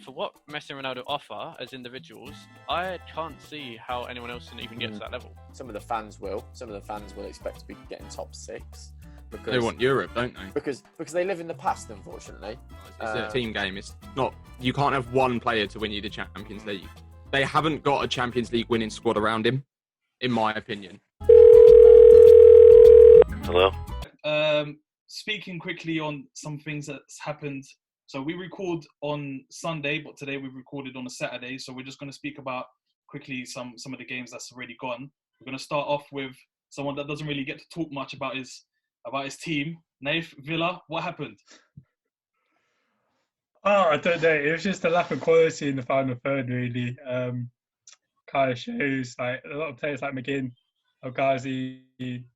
for what Messi and Ronaldo offer as individuals, I can't see how anyone else can even get to that level. Some of the fans will. Some of the fans will expect to be getting top 6. Because They want Europe, don't they? Because they live in the past, unfortunately. It's a team game. It's not. You can't have one player to win you the Champions League. They haven't got a Champions League winning squad around him, in my opinion. Hello? Speaking quickly on some things that's happened. So we record on Sunday, but today we recorded on a Saturday. So we're just going to speak about quickly some of the games that's already gone. We're going to start off with someone that doesn't really get to talk much about his team. Nath, Villa, what happened? Oh, I don't know. It was just a lack of quality in the final third, really. Kind of shows like a lot of players like McGinn, El Ghazi,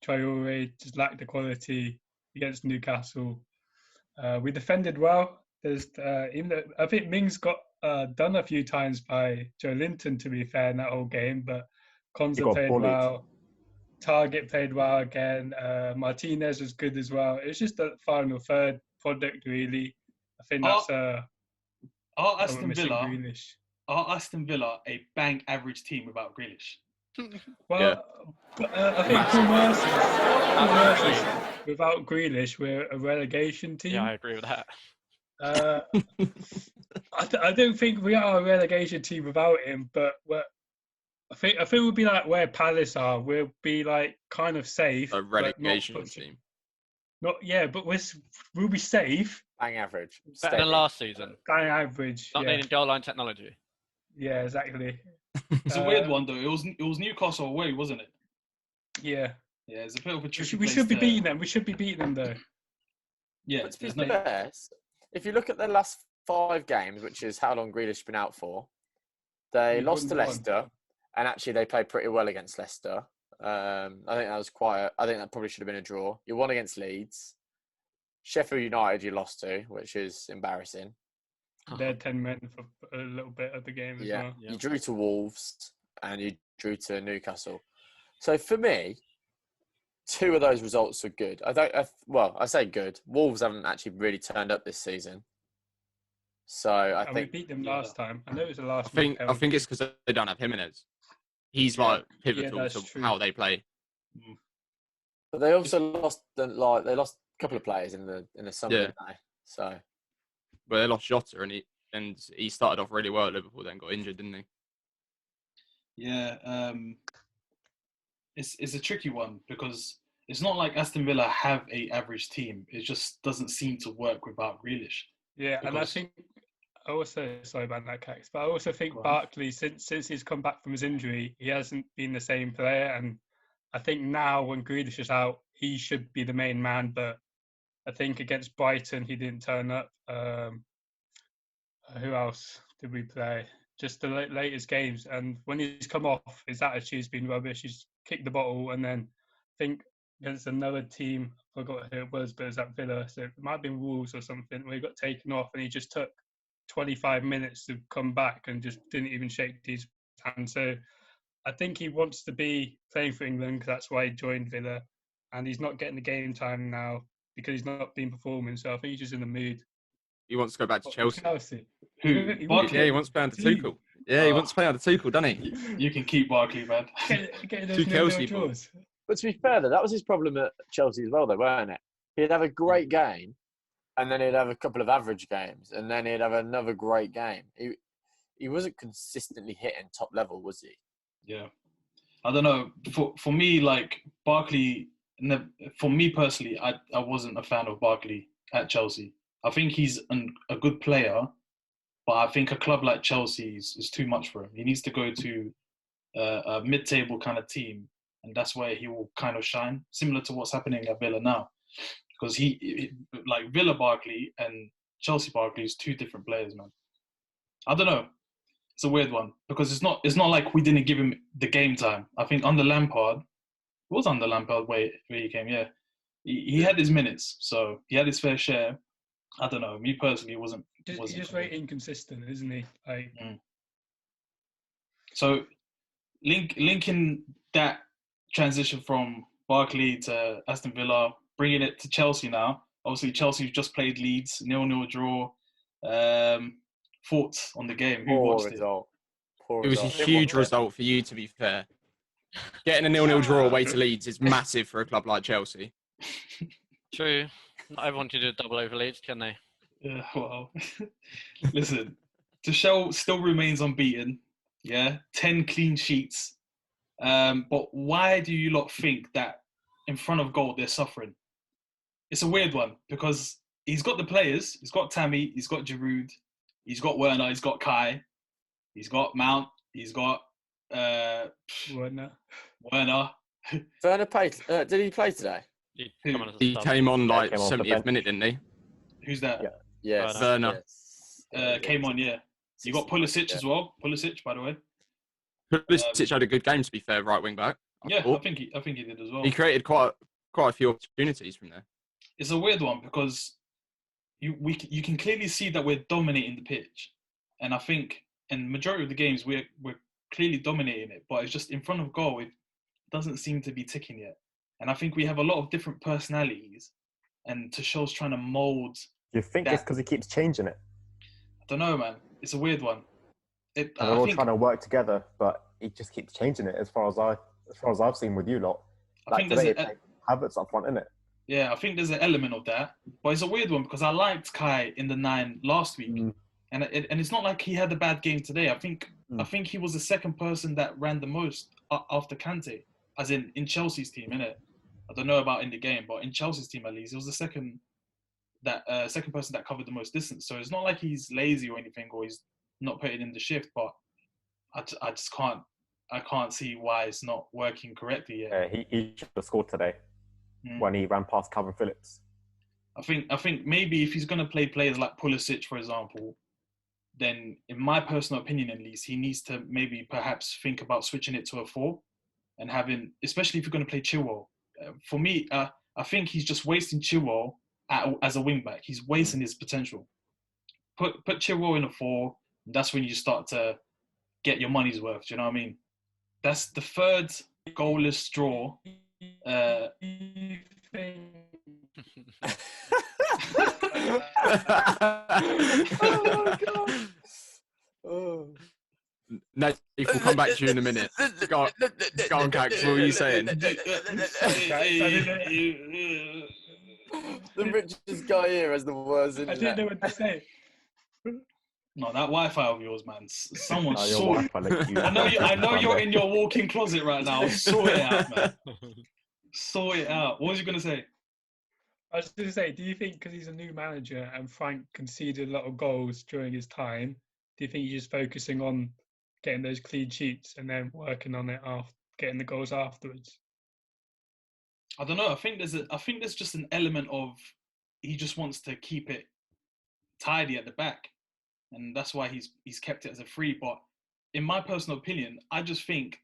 Traore just lacked the quality against Newcastle. We defended well. There's I think Mings got done a few times by Joe Linton, to be fair, in that whole game, but Konza played well. Target played well again. Martinez was good as well. It was just the final third product, really. I think that's Are Aston Villa a bang average team without Grealish? Well, I think Paul Mercer's without Grealish, we're a relegation team. Yeah, I agree with that. I don't think we are a relegation team without him, but I think we'll be like where Palace are. We'll be like kind of safe. A relegation team. But we'll be safe. Bang average. Better than last season. Bang average. Not needing goal line technology. Yeah, exactly. It's a weird one though. It was Newcastle away, wasn't it? Yeah. Yeah, it's a bit of a tricky We should be beating them. We should be beating them though. Yeah. But to be fair, if you look at their last 5 games, which is how long Grealish has been out for, they lost to Leicester, and actually they played pretty well against Leicester. I think that was quiet. I think that probably should have been a draw. You won against Leeds. Sheffield United you lost to, which is embarrassing. They had 10 men for a little bit of the game as well. You drew to Wolves and you drew to Newcastle. So for me, 2 of those results are good. I say good. Wolves haven't actually really turned up this season. So I think we beat them last time. I know it was the last. I think it's because they don't have Jimenez. He's pivotal to how they play. But they also lost a couple of players in the summer, didn't they? So. But they lost Jota and he started off really well at Liverpool, then got injured, didn't he? Yeah, it's a tricky one because it's not like Aston Villa have a average team. It just doesn't seem to work without Grealish. Yeah, and I think sorry about that, Cax, but I also think Barkley, since he's come back from his injury, he hasn't been the same player, and I think now when Grealish is out, he should be the main man, but I think against Brighton, he didn't turn up. Who else did we play? Just the latest games. And when he's come off, his attitude's been rubbish. He's kicked the bottle. And then I think against another team, I forgot who it was, but it was at Villa. So it might have been Wolves or something, where he got taken off and he just took 25 minutes to come back and just didn't even shake his hand. So I think he wants to be playing for England because that's why he joined Villa. And he's not getting the game time now because he's not been performing. So I think he's just in the mood. He wants to go back to Chelsea. Who? Barkley? He wants to play under Tuchel. Yeah, he wants to play under Tuchel, doesn't he? You can keep Barkley, man. Two Chelsea balls. But to be fair, though, that was his problem at Chelsea as well, though, weren't it? He'd have a great game, and then he'd have a couple of average games, and then he'd have another great game. He wasn't consistently hitting top level, was he? Yeah. I don't know. For me, like, Barkley, for me personally, I wasn't a fan of Barkley at Chelsea. I think he's a good player, but I think a club like Chelsea is too much for him. He needs to go to a mid-table kind of team, and that's where he will kind of shine, similar to what's happening at Villa now. Because like Villa Barkley and Chelsea Barkley is 2 different players, man. I don't know. It's a weird one because it's not like we didn't give him the game time. I think under Lampard, where he came, yeah. He had his minutes, so he had his fair share. I don't know. Me personally, wasn't. He's just very inconsistent, isn't he? Like. So, linking that transition from Barkley to Aston Villa, bringing it to Chelsea now. Obviously, Chelsea just played Leeds, 0-0 draw. thoughts on the game? Who Poor watched result. Poor It was a result. huge result for you, to be fair. Getting a 0-0 draw away to Leeds is massive for a club like Chelsea. True. Not everyone can do a double over Leeds, can they? Yeah, well, listen, Tuchel still remains unbeaten. Yeah, 10 clean sheets. But why do you lot think that in front of goal they're suffering? It's a weird one because he's got the players. He's got Tammy. He's got Giroud. He's got Werner. He's got Kai. He's got Mount. He's got Werner. Werner played. Did he play today? He came on like 70th minute, didn't he? Who's that? Yeah. Yes. Werner. Yes. Came on, yeah. You got Pulisic as well. Pulisic, by the way. Pulisic had a good game, to be fair, right wing back. I think he did as well. He created quite a few opportunities from there. It's a weird one because you can clearly see that we're dominating the pitch, and I think in majority of the games we're clearly dominating it, but it's just in front of goal it doesn't seem to be ticking yet. And I think we have a lot of different personalities, and Tuchel's trying to mould. You think it's because he keeps changing it? I don't know, man. It's a weird one. And they're all trying to work together, but he just keeps changing it. As far as I've seen with you lot, I think there's Havertz up front, isn't it? Yeah, I think there's an element of that, but it's a weird one because I liked Kai in the 9 last week, and it's not like he had a bad game today. I think he was the second person that ran the most after Kante, as in Chelsea's team, innit? I don't know about in the game, but in Chelsea's team at least, he was the second person that covered the most distance. So it's not like he's lazy or anything, or he's not putting in the shift. But I just can't see why it's not working correctly yet. Yeah, he should have scored today when he ran past Calvin Phillips. I think maybe if he's going to play players like Pulisic, for example, then in my personal opinion at least, he needs to maybe perhaps think about switching it to a 4 and having, especially if you're going to play Chilwell. For me, I think he's just wasting Chilwell as a wing back. He's wasting his potential. Put Chilwell in a 4. That's when you start to get your money's worth. Do you know what I mean? That's the third goalless draw. Oh my god! Oh. No, if we'll come back to you in a minute. Go on, Cax, what were you saying? The richest guy here has the worst internet. I didn't know what to say. No, that Wi-Fi of yours, man. Someone Your saw it. Wi-Fi, I know you're in your walk-in closet right now. Sort it out, man. Sort it out. What was you gonna say? I was going to say, do you think because he's a new manager and Frank conceded a lot of goals during his time, do you think he's just focusing on getting those clean sheets and then working on it after getting the goals afterwards? I don't know. I think there's just an element of he just wants to keep it tidy at the back, and that's why he's kept it as a 3. But in my personal opinion, I just think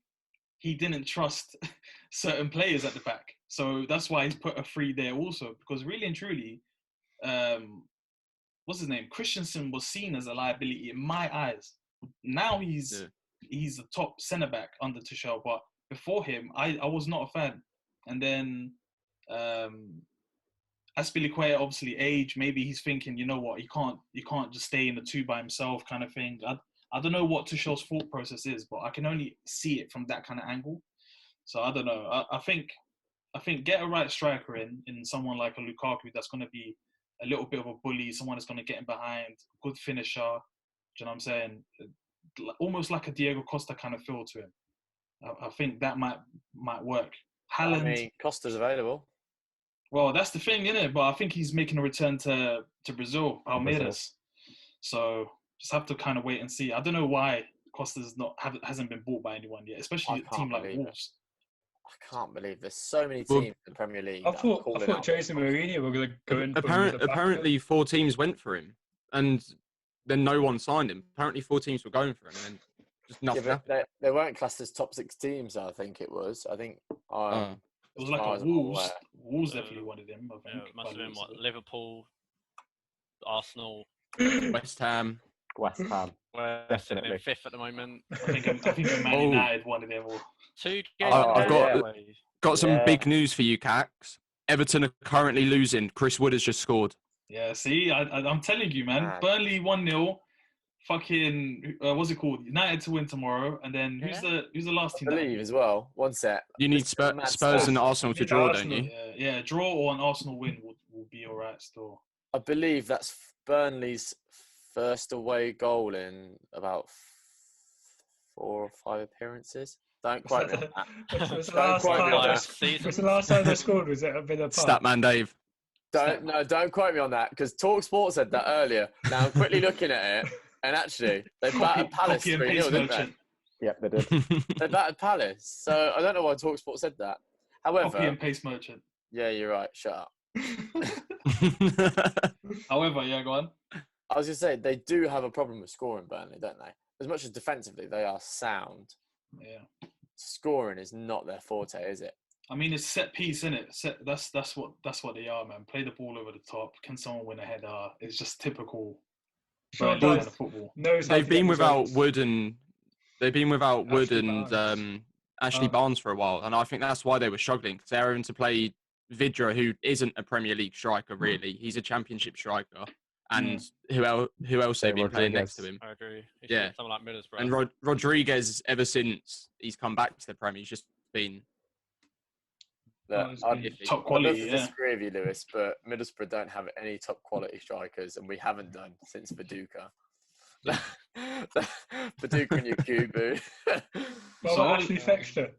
he didn't trust certain players at the back, so that's why he's put a 3 there also. Because really and truly, what's his name? Christensen was seen as a liability in my eyes. Now he's the top centre back under Tuchel, but before him, I was not a fan. And then Aspilicueta, obviously age, maybe he's thinking, you know what, he can't just stay in the 2 by himself kind of thing. I don't know what Tuchel's thought process is, but I can only see it from that kind of angle. So I don't know. I think get a right striker in someone like a Lukaku that's going to be a little bit of a bully, someone that's going to get in behind, good finisher. Do you know what I'm saying? Almost like a Diego Costa kind of feel to him. I think that might work. Haaland, I mean, Costa's available. Well, that's the thing, isn't it? But I think he's making a return to Brazil, Palmeiras. So just have to kind of wait and see. I don't know why Costa's hasn't been bought by anyone yet, especially a team like Wolves. I can't believe there's so many teams in the Premier League. I thought Jose Mourinho were going to go in. Apparently, 4 teams went for him, and then no one signed him. Apparently, 4 teams were going for him, and then just nothing happened. They weren't classed as top 6 teams. I think it was. It was like a Wolves. Wolves definitely wanted him. I think. It must have been Liverpool, Arsenal, West Ham. Definitely 5th at the moment. I think Man United wanted him. 2 I've got some big news for you, Cax. Everton are currently losing. Chris Wood has just scored. Yeah, see, I'm telling you, man. Burnley 1-0. fucking what's it called? United to win tomorrow, and then who's the last I team? believe as well. One set. You need This is a mad Spurs stat. and Arsenal to need draw, Arsenal. don't you? Yeah, draw or an Arsenal win will be all right still. I believe that's Burnley's first away goal in about 4 or 5 appearances. Don't quote me on that. Was the Don't last quote me on time? that. Was the last time they scored? Was it a Villa Park? Statman Dave. Don't quote me on that because TalkSport said that earlier. Now I'm quickly looking at it, and actually they battered Palace 3-0, didn't they? Yeah, they did. They battered Palace, so I don't know why TalkSport said that. However, Copy and paste merchant. yeah, you're right. Shut up. However, yeah, go on. I was gonna say they do have a problem with scoring, Burnley, don't they? As much as defensively they are sound, Yeah. scoring is not their forte, is it? I mean, it's set piece, isn't it? That's what they are, man. Play the ball over the top. Can someone win a header? It's just typical Sean Burnley kind Dyche of football. knows how They've to been get without results. Wood and Barnes. Ashley Barnes for a while, and I think that's why they were struggling because they're having to play Vidra, who isn't a Premier League striker really. He's a Championship striker, and who else they've been playing next to him? I agree. He Yeah. should be someone like Middlesbrough. And Rodriguez, ever since he's come back to the Premier, he's just been Look, it's I'd been top I quality. don't Yeah. disagree with you, Lewis, but Middlesbrough don't have any top quality strikers, and we haven't done since Viduka. Viduka and Yakubu. Well, So- Ashley Fletcher.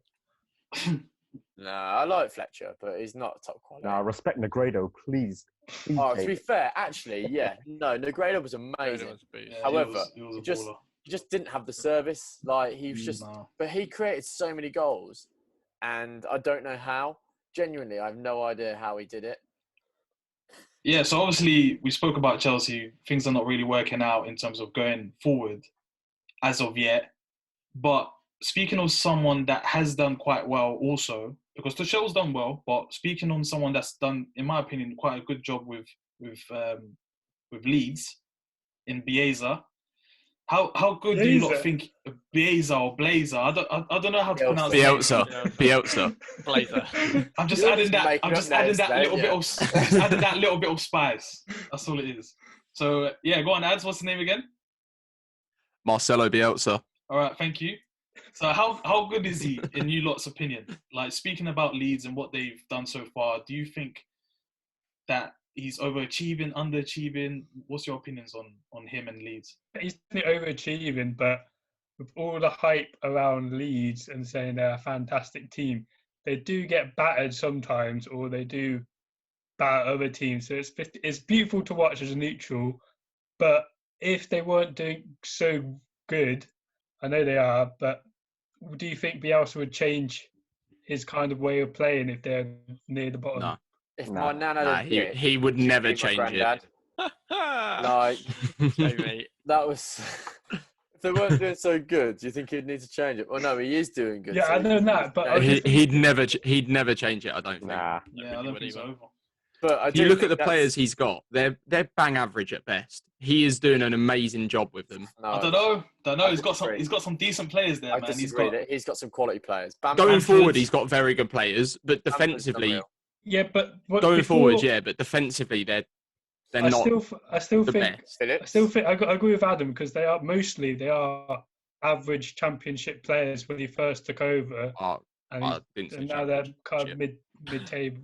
No, I like Fletcher, but he's not top quality. Now, respect Negredo, please. Please Oh, to take be it. fair, actually, yeah. No, Negredo was It amazing. was a beast. Yeah, However, he was a just- baller. He just didn't have the service. Like, he was just... Nah. But he created so many goals, and I don't know how. Genuinely, I have no idea how he did it. Yeah, so obviously we spoke about Chelsea. Things are not really working out in terms of going forward as of yet. But speaking of someone that has done quite well also, because Tuchel's done well, but speaking on someone that's done, in my opinion, quite a good job with Leeds in Bielsa. How good do you lot Bielsa? think Bielsa or Blazer? I don't know how to Bielsa. pronounce it. Bielsa. Blazer. I'm just You're adding just that. making I'm up just adding names, that mate, little bit yeah. of just adding that little bit of spice. That's all it is. So yeah, go on, Ads. What's the name again? Marcelo Bielsa. All right, thank you. So how good is he in you lot's opinion? Like speaking about Leeds and what they've done so far, do you think that he's overachieving, underachieving? What's your opinions on him and Leeds? He's definitely overachieving, but with all the hype around Leeds and saying they're a fantastic team, they do get battered sometimes, or they do batter other teams. So it's beautiful to watch as a neutral, but if they weren't doing so good, I know they are, but do you think Bielsa would change his kind of way of playing if they're near the bottom? No. If Nah. my nana Nah, had a dick, he would she'd never be my change granddad. it. Like, Hey, mate. that was... If they weren't doing so good, do you think he'd need to change it? Well, no, he is doing good. Yeah, so I he know needs that, to but change it. He'd never change it. I don't think. Nah. Yeah, I don't think so. But I If you do look think at the that's- players he's got, they're bang average at best. He is doing an amazing job with them. No, I don't know. I He's got disagree. some decent players there, I man. disagree. He's got some quality players. Going Bamford's- forward, he's got very good players, but Bamford's defensively, unreal. Yeah, but going forward, yeah, but defensively, they're I not still the think best. Phillips? I still think I agree with Adam because they are average Championship players when he first took over, Oh, and, I didn't say and now they're kind of mid table.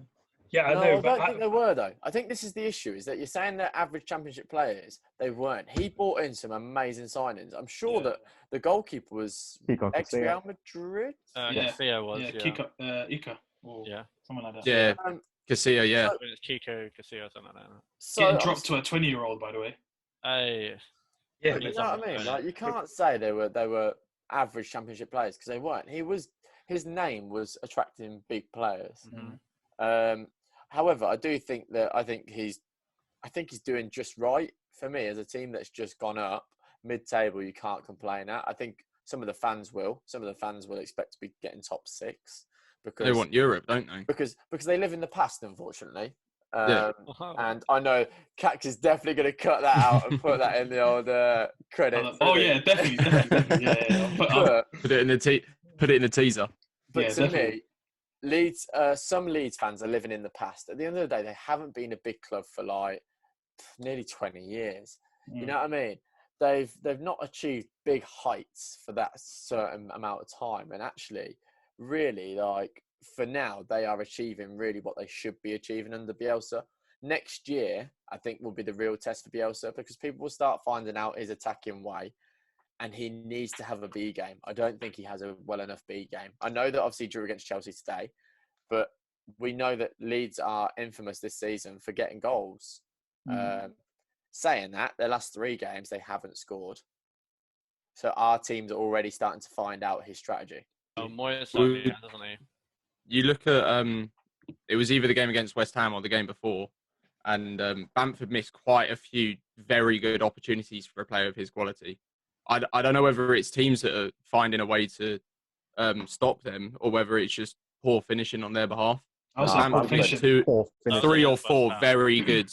Yeah, I No, know, I but don't think they were though. I think this is the issue: is that you're saying they're average Championship players. They weren't. He brought in some amazing signings. I'm sure that the goalkeeper was Pico ex-Real Casilla. Madrid. Yeah. Casilla was, yeah, yeah. Kika, Ika, or Yeah. something like that. Yeah, Um, Casilla, yeah. When it's Chico, Casilla, or something like that. So Getting dropped to a 20-year-old, by the way. Hey, yeah, you know what I mean? Like, you can't say they were average Championship players because they weren't. His name was attracting big players. Mhm. However, I do think that I think he's doing just right for me as a team that's just gone up mid-table. You can't complain at. I think some of the fans will. Some of the fans will expect to be getting top 6 because They want Europe, don't they? because they live in the past, unfortunately. Yeah. And I know Cax is definitely going to cut that out and put that in the old credits. Oh yeah, definitely. Yeah. But, Put it in the teaser. but Yeah, to definitely. me, Leeds, some Leeds fans are living in the past. At the end of the day, they haven't been a big club for like nearly 20 years. You know what I mean? they've not achieved big heights for that certain amount of time, and actually, really, like for now, they are achieving really what they should be achieving under Bielsa. Next year, I think, will be the real test for Bielsa because people will start finding out his attacking way, and he needs to have a B game. I don't think he has a well enough B game. I know that obviously drew against Chelsea today, but we know that Leeds are infamous this season for getting goals. Saying that, their last 3 games, they haven't scored. So our teams are already starting to find out his strategy. Oh, Moyes doesn't he? You look at it was either the game against West Ham or the game before, and Bamford missed quite a few very good opportunities for a player of his quality. I don't know whether it's teams that are finding a way to stop them or whether it's just poor finishing on their behalf. Bamford missed 3 or 4 very good,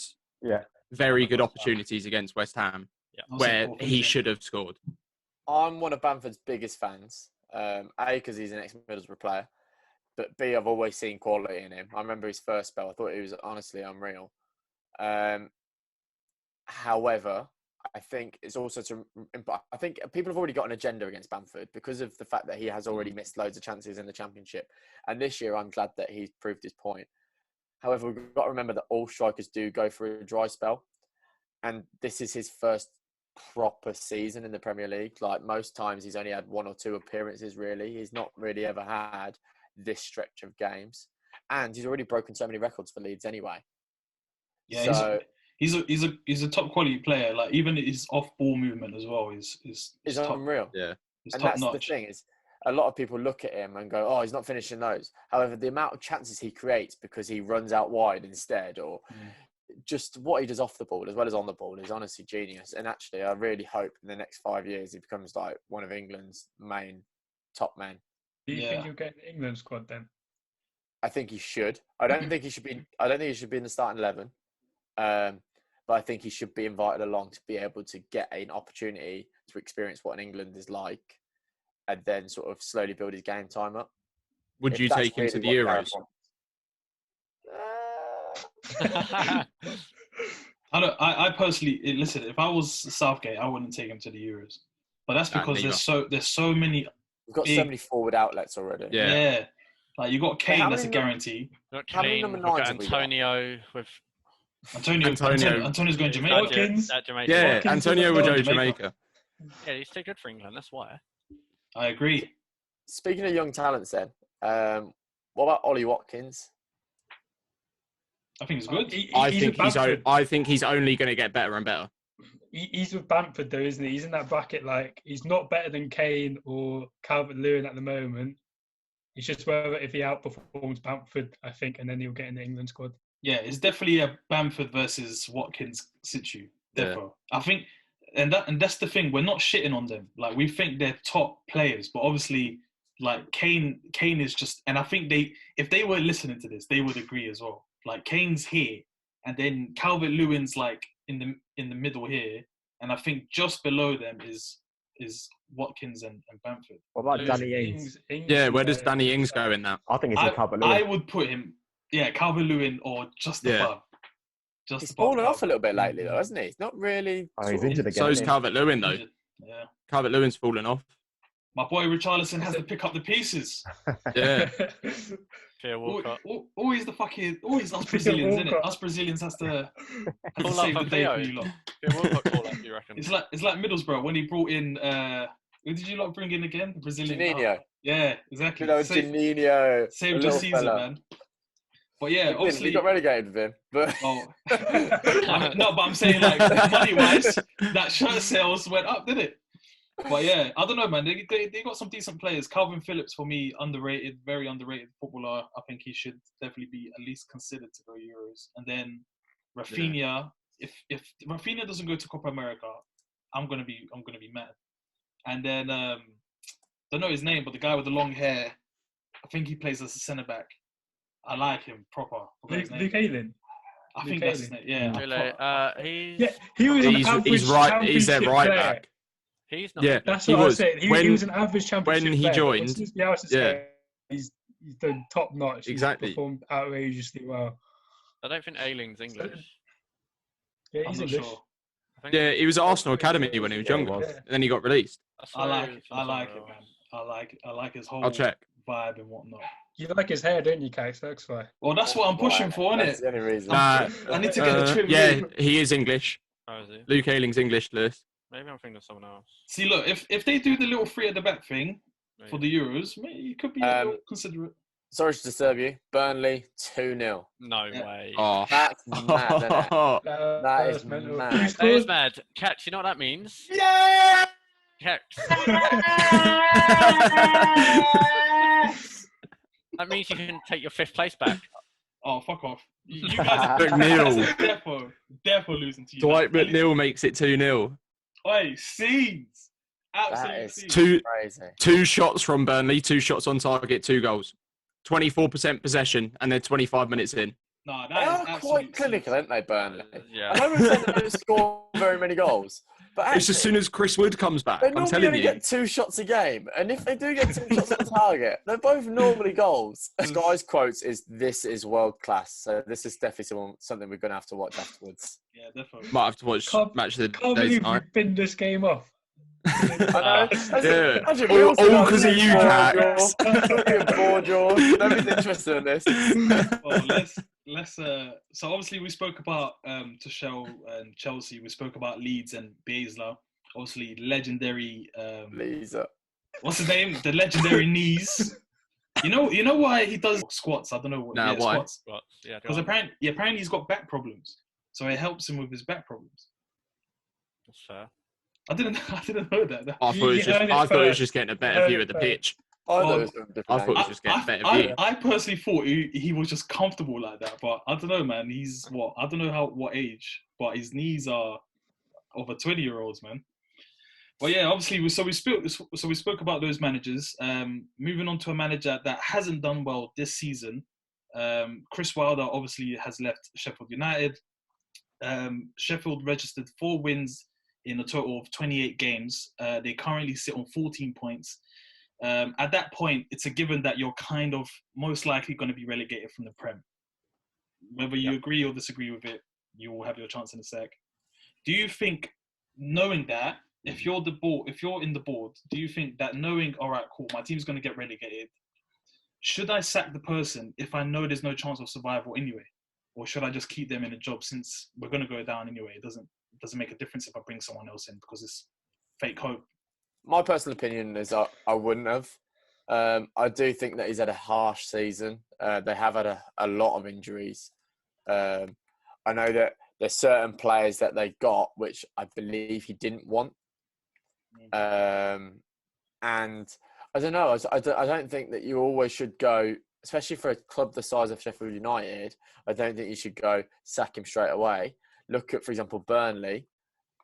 very good opportunities against West Ham where he should have scored. I'm one of Bamford's biggest fans. A, because he's an ex-Middlesbrough player, but B, I've always seen quality in him. I remember his first spell. I thought he was honestly unreal. However, I think it's also I think people have already got an agenda against Bamford because of the fact that he has already missed loads of chances in the Championship. And this year, I'm glad that he's proved his point. However, we've got to remember that all strikers do go through a dry spell. And this is his first proper season in the Premier League. Like most times, he's only had 1 or 2 appearances, really. He's not really ever had this stretch of games. And he's already broken so many records for Leeds anyway. Yeah, so, he's a top quality player. Like even his off ball movement as well is unreal. Yeah, and that's the thing is, a lot of people look at him and go, "Oh, he's not finishing those." However, the amount of chances he creates because he runs out wide instead, or just what he does off the ball as well as on the ball, is honestly genius. And actually, I really hope in the next 5 years he becomes like one of England's main top men. Do you think he'll get in the England squad then? I think he should. I don't think he should be. I don't think he should be in the starting 11. But I think he should be invited along to be able to get an opportunity to experience what an England is like, and then sort of slowly build his game time up. Would you take him to the Euros? I personally listen. If I was Southgate, I wouldn't take him to the Euros. But that's because there's so many. We've got so many forward outlets already. Yeah. Like you got Kane, that's a guarantee. How many number 9s Antonio with. Antonio's going Jamaica. Watkins. Yeah, Watkins Antonio would go Jamaica. Yeah, he's too good for England. That's why. I agree. Speaking of young talents, then, what about Ollie Watkins? I think he's good. I think he's only going to get better and better. He's with Bamford though, isn't he? He's in that bracket. Like he's not better than Kane or Calvert-Lewin at the moment. It's just whether if he outperforms Bamford, I think, and then he'll get in the England squad. Yeah, it's definitely a Bamford versus Watkins situ. Defo. I think, and that's the thing. We're not shitting on them. Like we think they're top players, but obviously, like Kane is just. And I think if they were listening to this, they would agree as well. Like Kane's here, and then Calvert-Lewin's like in the middle here, and I think just below them is Watkins and Bamford. What about Danny Ings? Yeah, where does Danny Ings go in that? I think it's Calvert-Lewin. I would put him, Calvert-Lewin or just above. He's fallen off a little bit lately, though, hasn't he? He's not really. Oh, he's injured again. So is Calvert-Lewin, though. Yeah. Calvert-Lewin's fallen off. My boy Richarlison has to pick up the pieces. Yeah. Always us Brazilians, isn't it? Us Brazilians has to save the day for you lot. You reckon? It's like Middlesbrough when he brought in. Who did you lot bring in again? The Brazilian. Juninho. Yeah, exactly. Juninho. Saved the season, man. But yeah, obviously he got relegated with him. But but I'm saying like money-wise, that shirt sales went up, didn't it? But yeah, I don't know, man. They got some decent players. Calvin Phillips, for me, underrated, very underrated footballer. I think he should definitely be at least considered to go Euros. And then Rafinha, if Rafinha doesn't go to Copa America, I'm gonna be mad. And then don't know his name, but the guy with the long hair, I think he plays as a centre back. I like him proper. Luke Haaland. I think that's his name. Yeah. He's their right back. He's not. Yeah, that's what I was saying. He was an average championship when he player. joined. He's done top notch. Exactly. He's performed outrageously well. I don't think Ayling's English. Yeah, he's English. Sure. I think Yeah, he was at Arsenal Academy when he was Yeah, he younger, was. and then he got released. I like it, man. I like his whole I'll check. vibe and whatnot. You like his hair, don't you, Kate? So that's why. Well, that's what I'm pushing for, That's innit? the only reason. I need to get a trim. Yeah, he is English. Oh, is he? Luke Ayling's English, Lewis. Maybe I'm thinking of someone else. See, look, if they do the little three at the back thing for Maybe. the Euros, maybe it could be a little considerate. Sorry to disturb you. Burnley 2-0. No way. Oh, That's mad, isn't it? That is mental. mad. Who's That is scored? mad. Catch, you know what that means? Yeah! Catch. That means you can take your 5th place back. Oh, fuck off. You guys McNeil. Defo losing to you. Dwight McNeil makes it 2-0. Oi, scenes. That Absolutely is scenes. crazy. 2 shots from Burnley, 2 shots on target, 2 goals. 24% possession, and they're 25 minutes in. Nah, They that is are absolute quite clinical, scenes. aren't they, Burnley? Yeah. I know we said they don't score very many goals, but It's as actually, soon as Chris Wood comes back. they I'm normally telling only you. get 2 shots a game, and if they do get 2 shots on target, they're both normally goals. Sky's quotes is, "This is world class." So this is definitely something we're going to have to watch afterwards. Yeah, definitely. Might have to watch match of the Can't day believe tonight. we binned this game off. I know. Yeah. Imagine All Bielsa got 'cause of you, bored, Cax. Jaw. Bored, Jaw. Nobody's interested in this. Well, let's so obviously we spoke about Tuchel and Chelsea. We spoke about Leeds and Bielsa. Obviously legendary Lisa. what's his name? The legendary knees. You know why he does squats? I don't know what. Nah, why? Squats. What? Yeah, Because apparently he's got back problems, so it helps him with his back problems. That's fair. I didn't know that. I thought it was just getting a better view of the pitch. I thought Well, it was from a different I thought it was angle. just getting a better view. I personally thought he was just comfortable like that, but I don't know, man. He's what? I don't know what age, but his knees are over 20-year-olds, man. But yeah, obviously, we spoke about those managers. Moving on to a manager that hasn't done well this season. Chris Wilder obviously has left Sheffield United. Sheffield registered 4 wins in a total of 28 games. They currently sit on 14 points. At that point, it's a given that you're kind of most likely going to be relegated from the Prem. Whether you agree or disagree with it, you will have your chance in a sec. Do you think, knowing that, if you're in the board, do you think that knowing, all right, cool, my team's going to get relegated, should I sack the person if I know there's no chance of survival anyway? Or should I just keep them in a job since we're going to go down anyway? It doesn't make a difference if I bring someone else in because it's fake hope. My personal opinion is I wouldn't have. I do think that he's had a harsh season. They have had a lot of injuries. I know that there's certain players that they got which I believe he didn't want. And I don't know. I don't think that you always should go, especially for a club the size of Sheffield United. I don't think you should go sack him straight away. Look at, for example, Burnley.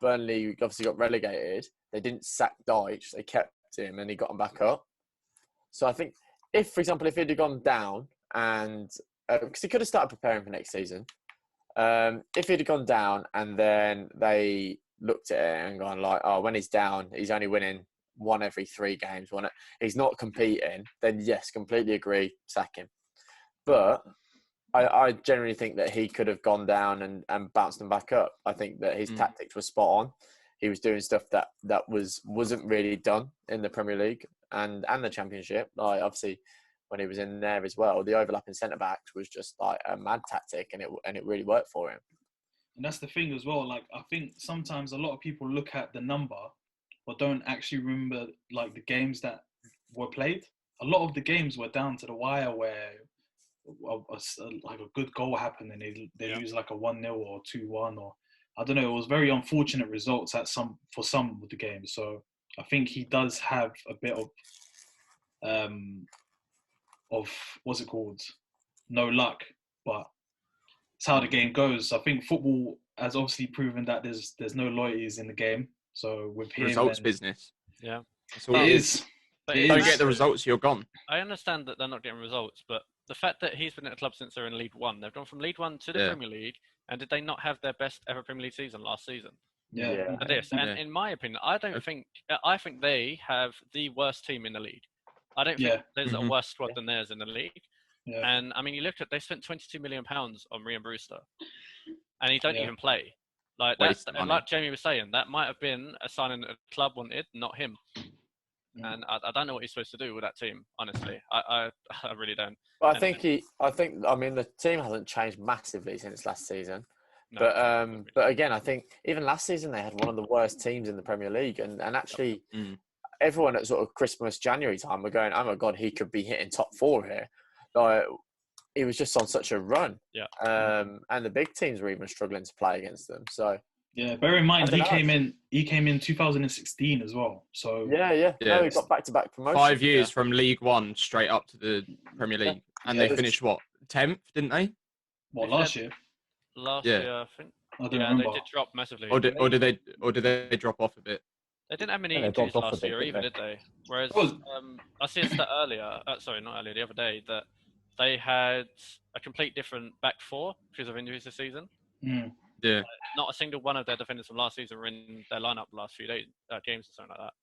Burnley obviously got relegated. They didn't sack Dyche. They kept him and he got him back up. So I think if, for example, if he'd have gone down and because he could have started preparing for next season. If he'd have gone down and then they looked at it and gone like, oh, when he's down, he's only winning 1 every 3 games. He's not competing. Then yes, completely agree, sack him. But I generally think that he could have gone down and bounced them back up. I think that his tactics were spot on. He was doing stuff that wasn't really done in the Premier League and the Championship. Like obviously, when he was in there as well, the overlapping centre backs was just like a mad tactic, and it really worked for him. And that's the thing as well. Like I think sometimes a lot of people look at the number, but don't actually remember like the games that were played. A lot of the games were down to the wire where like a good goal happened and they lose like a 1-0 or 2-1 or I don't know. It was very unfortunate results for some of the games. So I think he does have a bit of what's it called? No luck, but it's how the game goes. I think football has obviously proven that there's no loyalties in the game. So with him, Results business. Yeah. That's all it is. But If you don't get the results, you're gone. I understand that they're not getting results, but the fact that he's been at the club since they're in League One, they've gone from League One to the Premier League, and did they not have their best ever Premier League season last season? Yeah. For this, and in my opinion, I think they have the worst team in the league. I don't think there's a worse squad than theirs in the league. Yeah. And I mean, you look at they spent £22 million on Ryan Brewster, and he don't even play. Like waste that, of money. like Jamie was saying, that might have been a signing that the club wanted, not him. And I don't know what he's supposed to do with that team. Honestly, I really don't. But I mean, the team hasn't changed massively since last season. No, But again, I think even last season they had one of the worst teams in the Premier League, and actually everyone at sort of Christmas, January time were going, oh my God, he could be hitting top 4 here. Like, he was just on such a run. Yeah. And the big teams were even struggling to play against them. So yeah, bear in mind he came in 2016 as well. So yeah. No, he got back-to-back promotion. 5 years from League One straight up to the Premier League, and they finished what 10th, didn't they? What, last year? Last year, I think. I don't remember. They did drop massively. Or did they drop off a bit? They didn't have many Yeah, they injuries dropped off a last bit, year didn't either, they? did they? Whereas Well- I see a stat earlier. Sorry, not earlier. The other day that they had a complete different back 4 because of injuries this season. Yeah. Not a single one of their defenders from last season were in their lineup the last few games or something like that.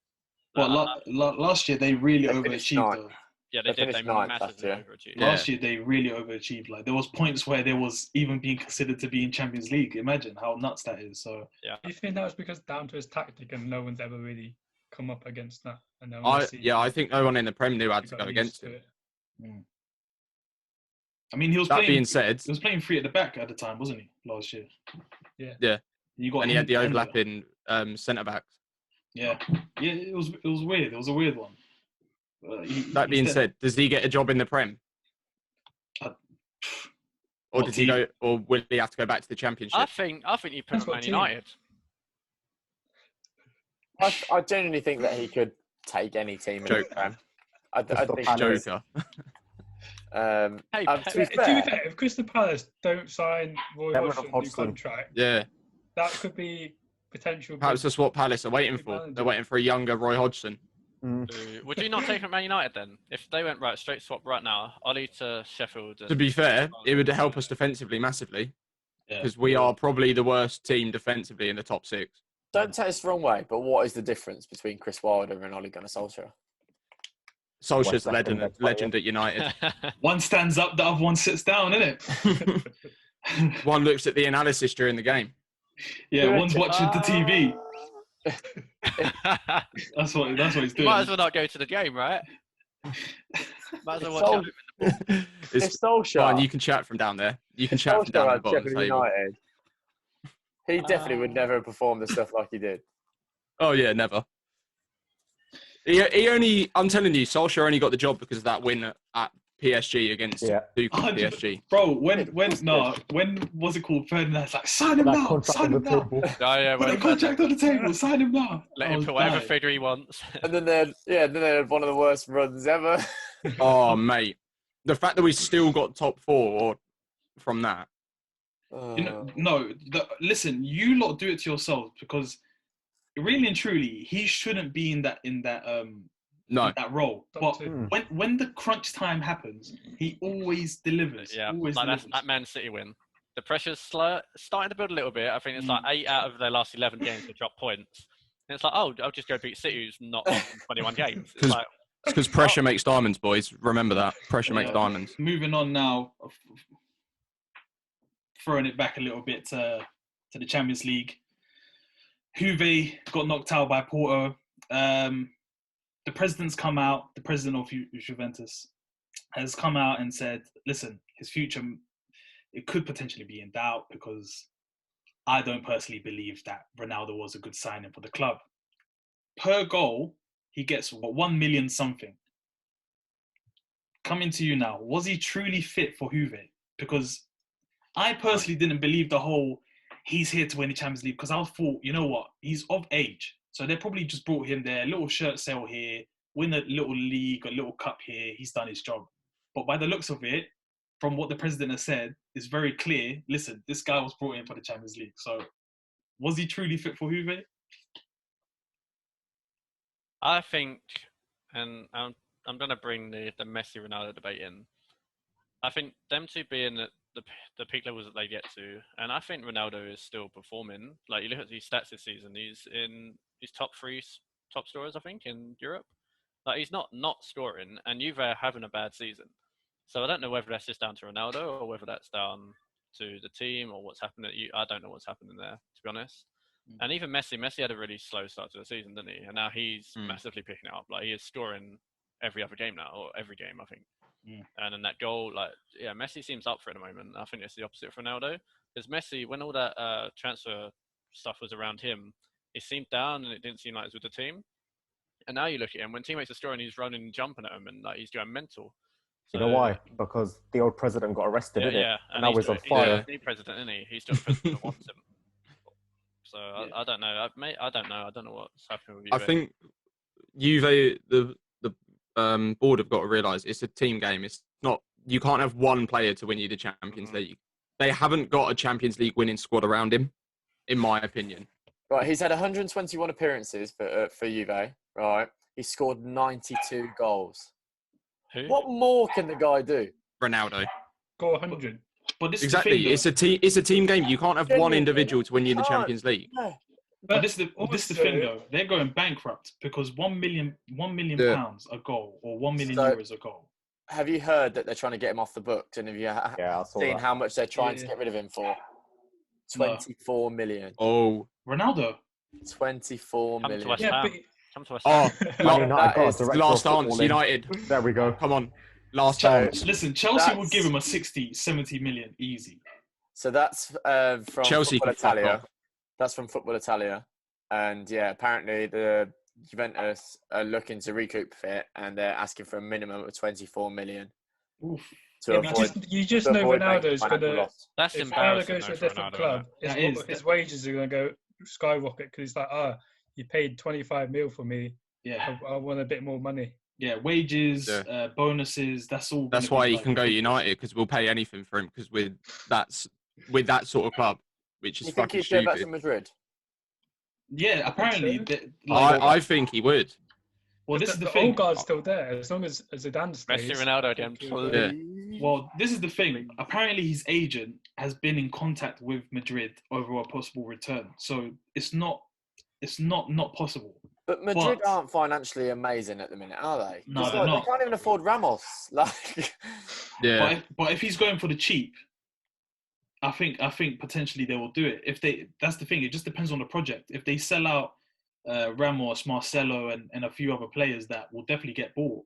Well, last year they really finished overachieved. ninth. Though. Yeah, They they did. finished They ninth last massively year. overachieved. Yeah. Last year they really overachieved. Like there was points where there was even being considered to be in Champions League. Imagine how nuts that is. So Yeah. Do you think that was because down to his tactic and no one's ever really come up against that? And then I think no one in the Prem knew how to go against it. him. I mean, he was That playing. being said, He was playing 3 at the back at the time, wasn't he? Last year. Yeah. You got and he had the Hendo. overlapping centre backs. Yeah, it was weird. It was a weird one. That being said, does he get a job in the Prem? Uh, Or what does he team? go? Or will he have to go back to the Championship? I think you put That's him what Man team. United. I genuinely think that he could take any team in the Prem. I think Joker. Hey, to be To be fair, fair, if Crystal Palace don't sign Roy Get rid of Hodgson's new Hodgson. contract, Yeah. that could be potential. Perhaps that's what Palace are waiting Big for. manager. They're waiting for a younger Roy Hodgson. would you not take him at Man United then? If they went right straight swap right now, Ollie to Sheffield. To be fair, it would help us defensively massively Yeah. because we are probably the worst team defensively in the top 6. don't take this the wrong way, but what is the difference between Chris Wilder and Ole Gunnar Solskjaer? Solskjaer's West Ham legend at United. One stands up, the other one sits down, isn't it? One looks at the analysis during the game. Yeah, one's watching the TV. That's what he's doing. Might as well not go to the game, right? Might as well watch it. If It's Solskjaer, fine. You can chat from down there. You can chat from down Solskjaer at at the bottom of the Sheffield table. United, he definitely would never have performed the stuff like he did. Oh yeah, never. He only. I'm telling you, Solskjaer only got the job because of that win at PSG against Duke PSG. Bro, when was it called? Ferdinand's like, sign him That now, contract sign on him the now. table. Oh, yeah, Put well, a contract on the table, sign him now. let I him was put whatever dying. figure he wants. And then they had one of the worst runs ever. Oh mate, the fact that we still got top 4 from that. Listen, you lot do it to yourselves because really and truly, he shouldn't be in that role. But when the crunch time happens, he always delivers. Yeah, always like delivers. that Man City win. The pressure's starting to build a little bit. I think it's like 8 out of their last 11 games to drop points. And it's like, oh, I'll just go beat City, who's not in 21 games. It's like, Because pressure makes diamonds, boys. Remember that. Pressure makes diamonds. Moving on now, throwing it back a little bit to the Champions League. Juve got knocked out by Porto. The president's come out, the president of Juventus has come out and said, listen, his future, it could potentially be in doubt because I don't personally believe that Ronaldo was a good signing for the club. Per goal, he gets 1 million something. Coming to you now, was he truly fit for Juve? Because I personally didn't believe the whole he's here to win the Champions League because I thought, you know what, he's of age. So they probably just brought him there, a little shirt sale here, win a little league, a little cup here, he's done his job. But by the looks of it, from what the president has said, it's very clear, listen, this guy was brought in for the Champions League. So was he truly fit for Juve? I think, and I'm going to bring the Messi Ronaldo debate in. I think them two being at the peak levels that they get to, and I think Ronaldo is still performing. Like, you look at these stats this season, he's top 3 top scorers, I think, in Europe. Like, he's not scoring, and Juve are having a bad season. So I don't know whether that's just down to Ronaldo or whether that's down to the team or what's happened at you. I don't know what's happening there, to be honest. And even Messi had a really slow start to the season, didn't he? And now he's massively picking it up. Like, he is scoring every other game now, or every game, I think. And then that goal, Messi seems up for it at the moment. I think it's the opposite of Ronaldo. Because Messi, when all that transfer stuff was around him, it seemed down and it didn't seem like it was with the team. And now you look at him, when teammates are scoring, he's running and jumping at him, and like he's going mental. So, you know why? Because the old president got arrested, didn't it? Yeah, and now he's on fire. He's the new president, isn't he? He's still the president that wants him. So I don't know. I don't know. I don't know what's happening with Juve. I think Juve, the board have got to realise it's a team game. It's not. You can't have one player to win you the Champions League. They haven't got a Champions League winning squad around him, in my opinion. Right, he's had 121 appearances for Juve. Right, he scored 92 goals. Who? What more can the guy do? Ronaldo. Go 100. But this Exactly. is the thing, It's a team game. You can't have one individual to win you the Champions League. No. But this is the thing, though. They're going bankrupt because £1 million pounds a goal or 1 million euros a goal. Have you heard that they're trying to get him off the books? And have you seen how much they're trying to get rid of him for? 24 million. Oh, Ronaldo. 24 Come million. to West Yeah, Ham. but Come to West Ham. last dance, United. Come on. Last chance. Listen, Chelsea would give him a 60, 70 million easy. So that's from Chelsea Football can fuck Italia. off. That's from Football Italia. And yeah, apparently the Juventus are looking to recoup it and they're asking for a minimum of 24 million. Oof. You just know Ronaldo's going to... That's if embarrassing. Ronaldo goes to a different club, his wages are going to go skyrocket because he's like, you paid 25 mil for me. Yeah. I want a bit more money. Yeah, wages, bonuses, that's all. That's why he can go to United, because we'll pay anything for him, because with that sort of club, which is You think fucking he'd go back to stupid. Madrid? Yeah, apparently. I think he would. Well, this is the the thing. old guard's still there. As long as Zidane stays. Messi Ronaldo again. Yeah. Well, this is the thing. Apparently, his agent has been in contact with Madrid over a possible return. So it's not possible. But Madrid aren't financially amazing at the minute, are they? No, It's they're not. They can't even afford Ramos. Like, Yeah. But if he's going for the cheap, I think potentially they will do it. That's the thing. It just depends on the project. If they sell out Ramos, Marcelo, and a few other players, that will definitely get bought.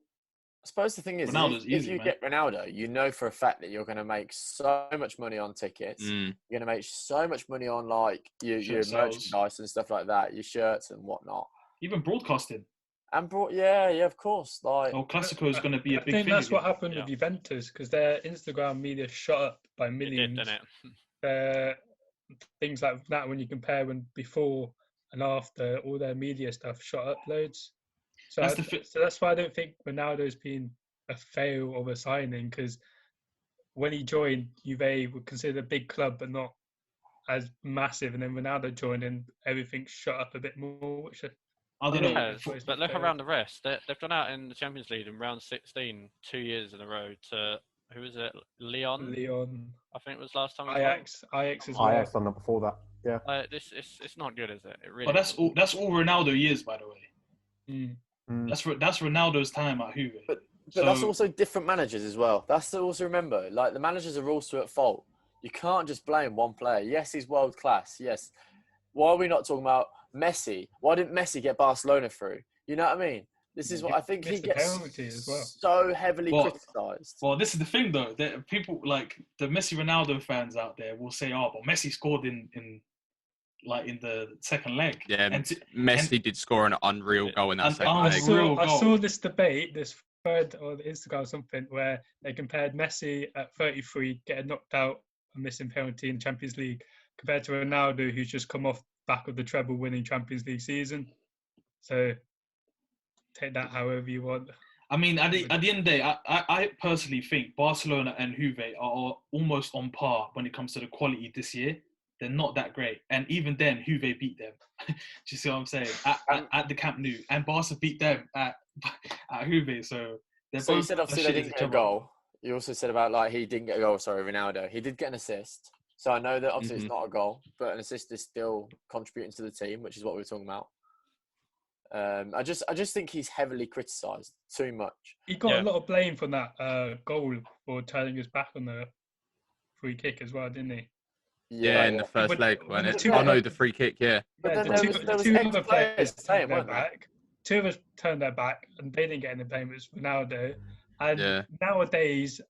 I suppose the thing is, if you get Ronaldo, you know for a fact that you're going to make so much money on tickets. You're going to make so much money on like your merchandise and stuff like that, your shirts and whatnot. Even broadcasting. And of course. Like, Clasico is going to be a big thing. I think that's again. what happened with Juventus because their Instagram media shot up by millions. It did, Things like that when you compare before and after, all their media stuff shot up loads. So that's why I don't think Ronaldo's been a fail of a signing, because when he joined, Juve would consider a big club but not as massive, and then Ronaldo joined and everything shot up a bit more, which I don't know. Yeah, but look around the rest. They've gone out in the Champions League in round 16 2 years in a row to, who was it? Leon, I think it was last time. Ajax as well. Ajax on before that. Yeah. It's not good, is it? It really. But that's all Ronaldo years, by the way. That's Ronaldo's time at Juve. But that's also different managers as well. That's to also remember. Like, the managers are also at fault. You can't just blame one player. Yes, he's world class. Yes. Why are we not talking about Messi? Why didn't Messi get Barcelona through? You know what I mean? This is what I think he gets as well. so heavily criticised. Well, this is the thing, though. That people like the Messi Ronaldo fans out there will say, "Oh, but Messi scored in the second leg." Yeah, Messi did score an unreal goal in that second leg. I saw this debate, this thread on Instagram or something, where they compared Messi at 33 getting knocked out and missing penalty in Champions League compared to Ronaldo, who's just come off back of the treble winning Champions League season. So take that however you want. I mean, at the end of the day, I personally think Barcelona and Juve are almost on par when it comes to the quality this year. They're not that great. And even then, Juve beat them. Do you see what I'm saying? At the Camp Nou. And Barca beat them at Juve. So you said obviously they didn't get a goal. You also said about he didn't get a goal, Ronaldo. He did get an assist. So I know that obviously it's not a goal, but an assist is still contributing to the team, which is what we were talking about. I just think he's heavily criticised too much. He got a lot of blame for that goal for turning his back on the free kick as well, didn't he? Yeah, in the first But leg, when wasn't the it? two Oh other- no, the free kick. Yeah. But Yeah, then the there was two other ex-players players playing, turned their weren't they? back. Two of us turned their back, and they didn't get any blame. It was Ronaldo. And Yeah. nowadays,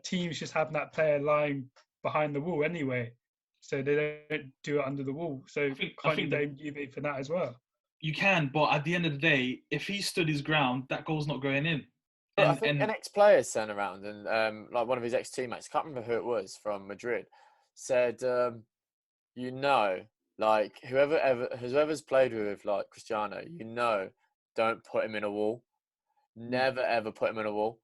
teams just have that player lying behind the wall anyway, so they don't do it under the wall. So can't you blame Juve for that as well? You can, but at the end of the day, if he stood his ground, that goal's not going in. But I think an ex-player turned around and like one of his ex-teammates, can't remember who it was from Madrid, said, like whoever's played with like Cristiano, don't put him in a wall. Never ever put him in a wall.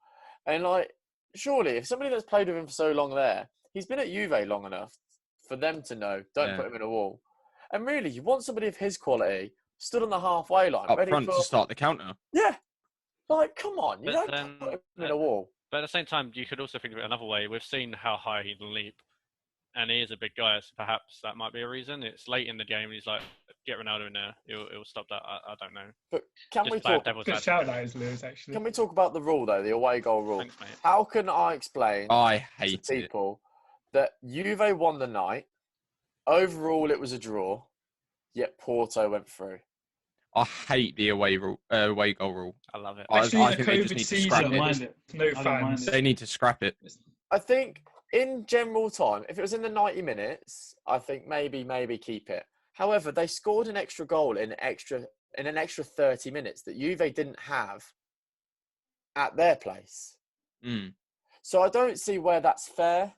And like, surely if somebody that's played with him for so long there, he's been at Juve long enough for them to know, don't put him in a wall. And really, you want somebody of his quality stood on the halfway line, Up ready front for to start the counter. Yeah. Like, come on, you But don't put him in a wall. But at the same time, you could also think of it another way. We've seen how high he can leap, and he is a big guy, so perhaps that might be a reason. It's late in the game, and he's like, get Ronaldo in there. It'll stop that. I don't know. But can Just we play talk? devil's Good advocate. shout that is Lewis, actually. Can we talk about the rule though, the away goal rule? Thanks, mate. How can I explain I to hate it. people that Juve won the night? Overall, it was a draw, yet Porto went through. I hate the away goal rule. I love it. I Especially think they just COVID need to season, scrap don't it. mind it. no I don't mind fans. it. They need to scrap it. I think in general time, if it was in the 90 minutes, I think maybe keep it. However, they scored an extra goal in an extra 30 minutes that Juve didn't have at their place. Mm. So I don't see where that's fair.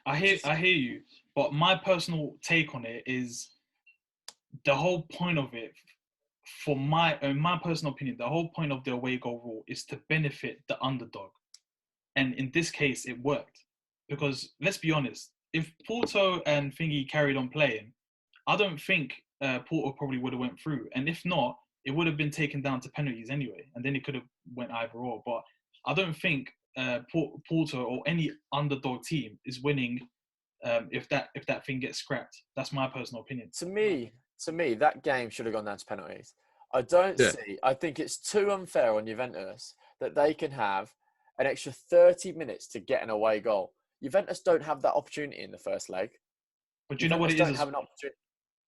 I hear you, but my personal take on it is the whole point of it. In my personal opinion, the whole point of the away goal rule is to benefit the underdog, and in this case, it worked because let's be honest, if Porto and Thingy carried on playing, I don't think Porto probably would have went through, and if not, it would have been taken down to penalties anyway, and then it could have went either or. But I don't think Porto or any underdog team is winning if that thing gets scrapped. That's my personal opinion. To me, that game should have gone down to penalties. I don't see. I think it's too unfair on Juventus that they can have an extra 30 minutes to get an away goal. Juventus don't have that opportunity in the first leg. But you know what it is. Have an opportunity.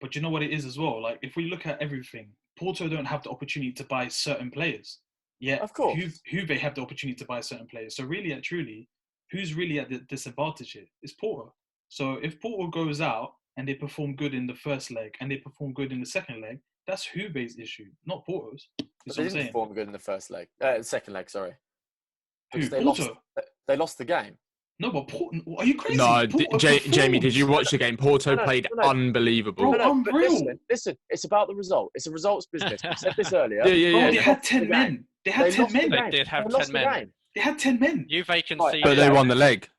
But you know what it is as well. Like if we look at everything, Porto don't have the opportunity to buy certain players. Yeah, Of course. Juve have the opportunity to buy certain players. So really and truly, who's really at the disadvantage here? It's Porto. So if Porto goes out and they perform good in the first leg and they perform good in the second leg, that's Juve's issue, not Porto's. But That's they what I'm didn't saying. perform good in the second leg. Sorry, Who, because Porto? they lost the game. No, but Porto, are you crazy? No, Porto Jamie, did you performed. watch the game? Porto No, played no. unbelievable. Bro, But unreal. listen, it's about the result. It's a results business. We said this earlier. Yeah. Bro, they had lost the 10 game. men. They had They 10 lost the men. game. They did have They 10 lost the men. game. They had 10 men. Juve conceded. But they Yeah. won the leg.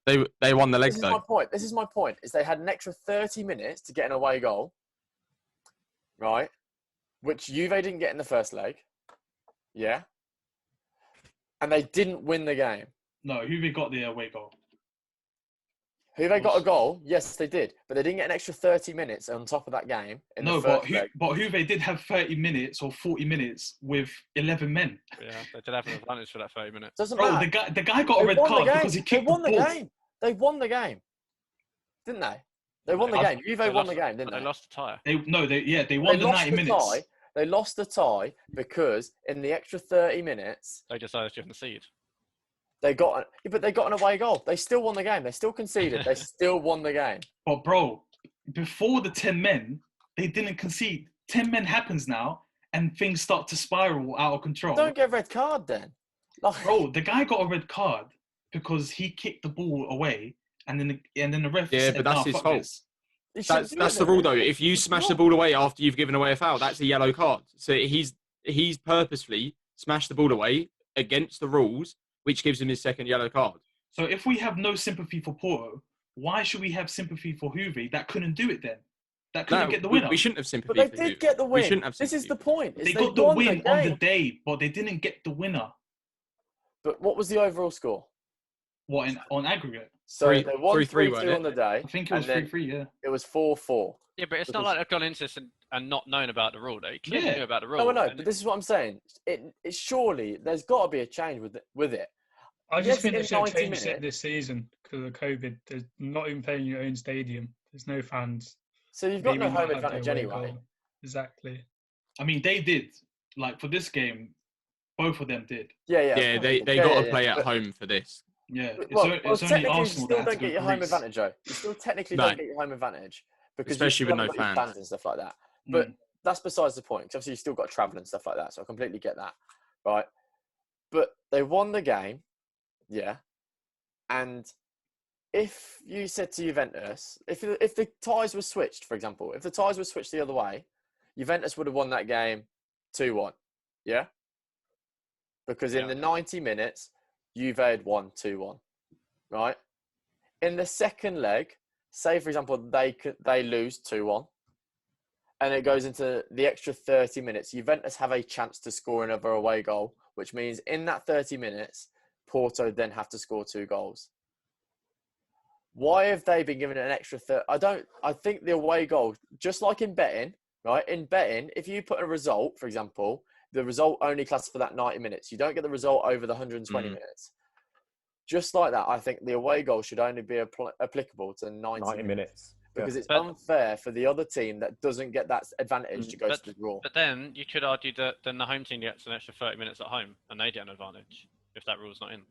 They won the leg This is my though. point. This is my point. Is they had an extra 30 minutes to get an away goal, right? Which Juve didn't get in the first leg. Yeah. And they didn't win the game. No, Juve got the away goal. Juve got a goal. Yes, they did. But they didn't get an extra 30 minutes on top of that game. In No, the first leg. but Juve did have 30 minutes or 40 minutes with 11 men. Yeah, they did have an advantage for that 30 minutes. Doesn't Bro, matter. the guy got a They red won the card game. because he They kicked won the the ball. game. They won the game. Didn't they? They won the game. Juve won the game, didn't They they? lost the tie. They won They the lost 90 the minutes. tie. They lost the tie because in the extra 30 minutes, They decided to concede. they got an away goal. They still won the game. They still conceded. They still won the game. But bro, before the 10 men, they didn't concede. 10 men happens now, and things start to spiral out of control. Don't get a red card then. Like, Bro, the guy got a red card because he kicked the ball away, and then the ref Yeah, said, but that's "Nah, his fuck fault." this." you shouldn't do That's it the then. rule though. If you smash the ball away after you've given away a foul, that's a yellow card. So he's purposely smashed the ball away against the rules, which gives him his second yellow card. So if we have no sympathy for Porto, why should we have sympathy for Juve that couldn't do it then? That couldn't get the winner. We shouldn't have sympathy. But they for you. did get the We win. shouldn't have This is sympathy. the point. is They got the won win on the game. day, but they didn't get the winner. But what was the overall score? What on aggregate? So Three- they won 3-3, 3-2 wasn't it? on the day. I think it was and then 3-3. Yeah. It was 4-4. Yeah, but it's not like they've gone into this and not known about the rule. They clearly Yeah. knew about the rule. No, I know, and but this is what I'm saying. It surely there's got to be a change with it. I just Yes, think they in should have 90 changed it minutes. this season because of COVID. There's not even playing in your own stadium. There's no fans. So you've got Maybe no not home have the advantage away anyway. goal. Exactly. I mean, they did. Like, for this game, both of them did. Yeah, Yeah, of they course. got to yeah. play at But- home for this. Yeah, Well, it's only technically, you Arsenal still that had to don't go get your for home Greece. advantage, Joe. You still technically No. don't get your home advantage because Especially you with no haven't got your fans. and stuff like that. But Mm. that's besides the point. Because obviously, you still got to travel and stuff like that. So I completely get that, right? But they won the game, yeah. And if you said to Juventus, if the ties were switched, for example, if the ties were switched the other way, Juventus would have won that game 2-1, yeah. Because in the 90 minutes, Juve had won 2-1, right? In the second leg, say for example they lose 2-1, and it goes into the extra 30 minutes. Juventus have a chance to score another away goal, which means in that 30 minutes, Porto then have to score 2 goals. Why have they been given an extra? I think the away goal, just like in betting, right? In betting, if you put a result, for example, the result only classes for that 90 minutes. You don't get the result over the 120 minutes. Just like that, I think the away goal should only be applicable to 90 minutes. Because it's unfair for the other team that doesn't get that advantage to go to the draw. But then you could argue that then the home team gets an extra 30 minutes at home and they get an advantage if that rule's not in.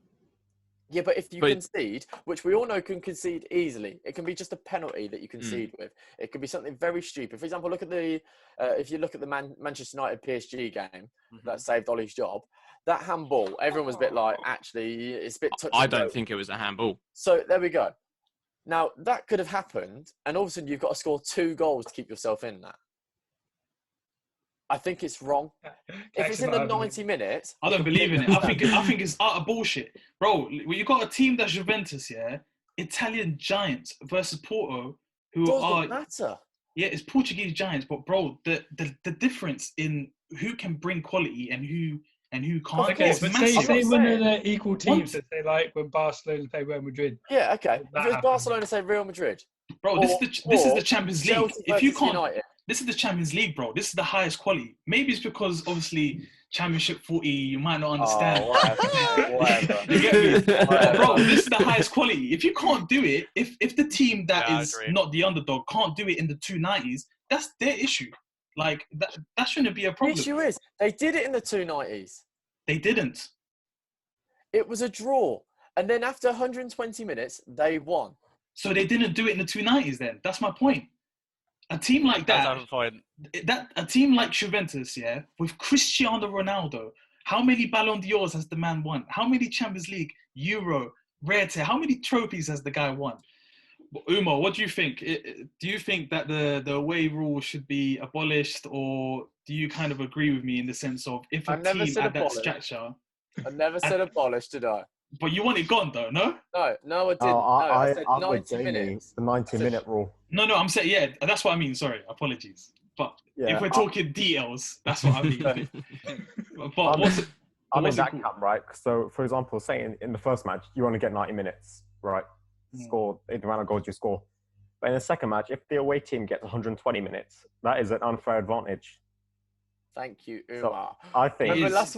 Yeah, but if you concede, which we all know can concede easily, it can be just a penalty that you concede with. It could be something very stupid. For example, look at the if you look at the Manchester United PSG game that saved Ollie's job, that handball, everyone was a bit like, actually, it's a bit touch I and go. don't think it was a handball. So there we go. Now that could have happened, and all of a sudden you've got to score 2 goals to keep yourself in that. I think it's wrong. If it's in the 90 minutes, I don't believe in it. I think it's utter bullshit, bro. When you got a team that's Juventus, yeah, Italian giants versus Porto, who doesn't matter. Yeah, it's Portuguese giants, but bro, the difference in who can bring quality and who can't. Okay, it's but massive. say when they're equal teams, so say like when Barcelona play Real Madrid. Yeah, okay. If it's Barcelona, say Real Madrid. Bro, this is the Champions League. Chelsea If you versus can't, United. this is the Champions League, bro. This is the highest quality. Maybe it's because obviously Championship 40, you might not understand. Whatever. You get me? But bro, this is the highest quality. If you can't do it, if the team that is not the underdog can't do it in the 290s, that's their issue. Like that shouldn't be a problem. The issue is they did it in the 290s. They didn't. It was a draw, and then after 120 minutes, they won. So they didn't do it in the 290s. Then that's my point. A team like that, a team like Juventus, yeah, with Cristiano Ronaldo, how many Ballon d'Ors has the man won? How many Champions League, Euro, Rare? How many trophies has the guy won? Umar, what do you think? Do you think that the away rule should be abolished, or do you kind of agree with me in the sense of if a team at that stature? I never said abolished, did I? But you want it gone, though, no? No, I didn't. I said I'm 90 with minutes. The 90-minute rule. No, I'm saying, yeah, that's what I mean. Sorry, apologies. But if we're talking details, that's what I mean. But I'm in that camp, right? So, for example, say in the first match, you only get 90 minutes, right? Score the amount of goals you score. But in the second match, if the away team gets 120 minutes, that is an unfair advantage. Thank you, Umar. So I think remember last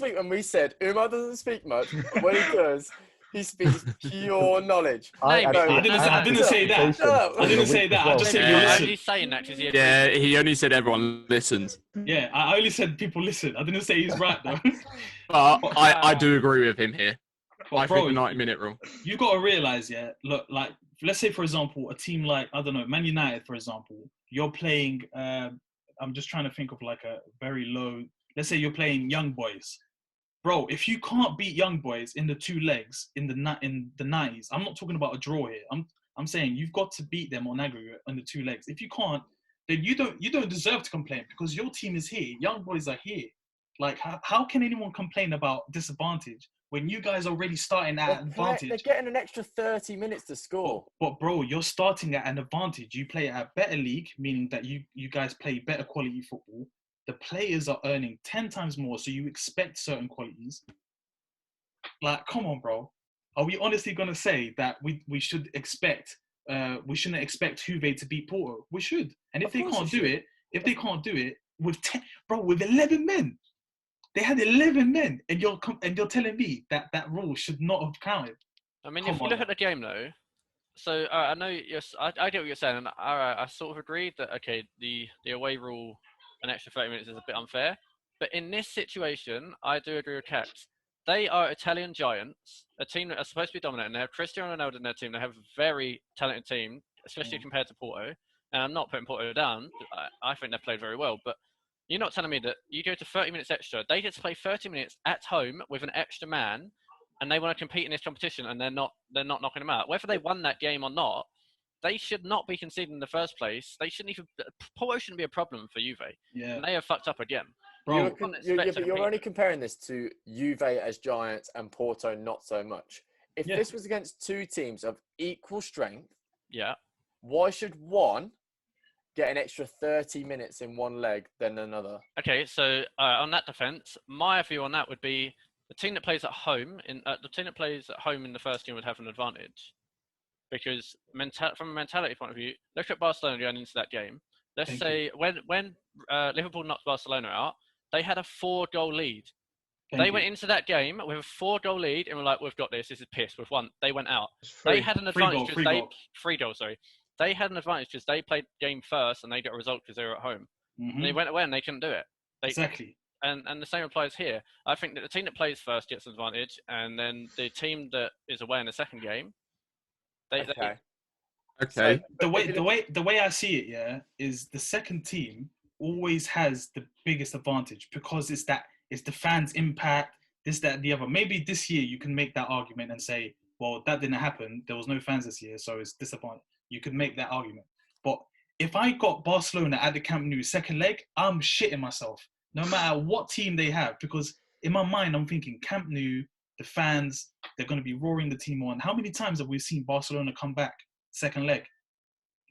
week when we said Umar doesn't speak much, but when he does, he speaks pure knowledge. I didn't say that. I didn't say that. I just said you listen. He's saying that because he only said everyone listens. Yeah, I only said people listen. I didn't say he's right though. But I do agree with him here. I think the 90-minute rule. You got to realize, yeah. Look, like let's say for example, a team like Man United, for example, you're playing. I'm just trying to think of like a very low. Let's say you're playing Young Boys, bro. If you can't beat Young Boys in the 2 legs in the 90s, I'm not talking about a draw here. I'm saying you've got to beat them on aggregate on the 2 legs. If you can't, then you don't deserve to complain because your team is here. Young Boys are here. Like how can anyone complain about disadvantage when you guys are already starting at advantage? They're getting an extra 30 minutes to score. But bro, you're starting at an advantage. You play at a better league, meaning that you guys play better quality football. The players are earning 10 times more, so you expect certain qualities. Like, come on, bro. Are we honestly gonna say that we should expect? We shouldn't expect Juve to beat Porto. We should. And if they can't do it, with 11 men, They had 11 men, and you're telling me that rule should not have counted. I mean, Come if you on look now. at the game though, so I know I get what you're saying, and I sort of agreed that okay, the away rule, an extra 30 minutes is a bit unfair, but in this situation, I do agree with Caps. They are Italian giants, a team that are supposed to be dominant, and they have Cristiano Ronaldo in their team. They have a very talented team, especially compared to Porto. And I'm not putting Porto down. I think they've played very well, but you're not telling me that you go to 30 minutes extra. They get to play 30 minutes at home with an extra man, and they want to compete in this competition, and they're not knocking them out. Whether they won that game or not, they should not be conceding in the first place. They shouldn't even. Porto shouldn't be a problem for Juve. Yeah. And they have fucked up again. Bro, But you're only comparing this to Juve as giants and Porto not so much. If this was against two teams of equal strength, yeah, why should one get an extra 30 minutes in one leg than another? Okay, so on that defense, my view on that would be the team that plays at home in the first game would have an advantage, because from a mentality point of view, look at Barcelona going into that game. Let's say when Liverpool knocked Barcelona out, they had a 4-goal lead. They went into that game with a 4-goal lead and were like, "We've got this. This is piss. We've won." They went out. They had an advantage because free goal. Sorry, they had an advantage because they played game first and they got a result because they were at home. Mm-hmm. And they went away and they couldn't do it. Exactly. And the same applies here. I think that the team that plays first gets an advantage, and then the team that is away in the second game, Okay. So the way I see it, is the second team always has the biggest advantage because it's the fans' impact, this, that, and the other. Maybe this year you can make that argument and say, well, that didn't happen. There was no fans this year, so it's disappointing. You could make that argument. But if I got Barcelona at the Camp Nou second leg, I'm shitting myself, no matter what team they have, because in my mind, I'm thinking Camp Nou, the fans, they're going to be roaring the team on. How many times have we seen Barcelona come back second leg?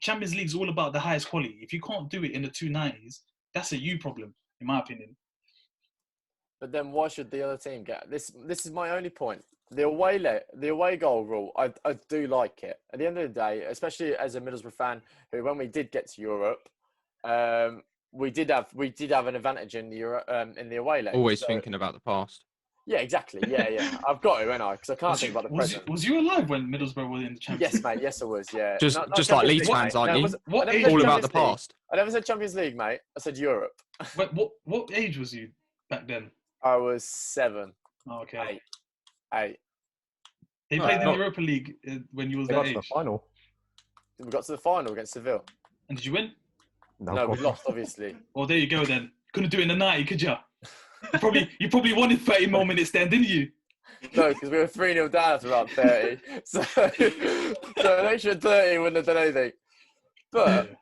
Champions League's all about the highest quality. If you can't do it in the 290s, that's a you problem, in my opinion. But then why should the other team get this? This is my only point. The away goal rule, I do like it. At the end of the day, especially as a Middlesbrough fan, who when we did get to Europe, we did have an advantage in the away leg. Always thinking about the past. Yeah, exactly. Yeah. I've got to, ain't I? Because I can't think about the present. Was you alive when Middlesbrough were in the Champions League? Yes, mate. Yes, I was. Yeah. Just like Leeds fans, aren't you? All about the past. I never said Champions League, mate. I said Europe. Wait, what age was you back then? I was 7. Oh, okay. 8. They played in the Europa League when you was that age. To the final. We got to the final against Seville. And did you win? No, we lost, obviously. Well, there you go then. Couldn't do it in the 90, could you? You probably wanted 30 more minutes then, didn't you? No, because we were 3-0 down after about 30. So an extra 30 wouldn't have done anything. But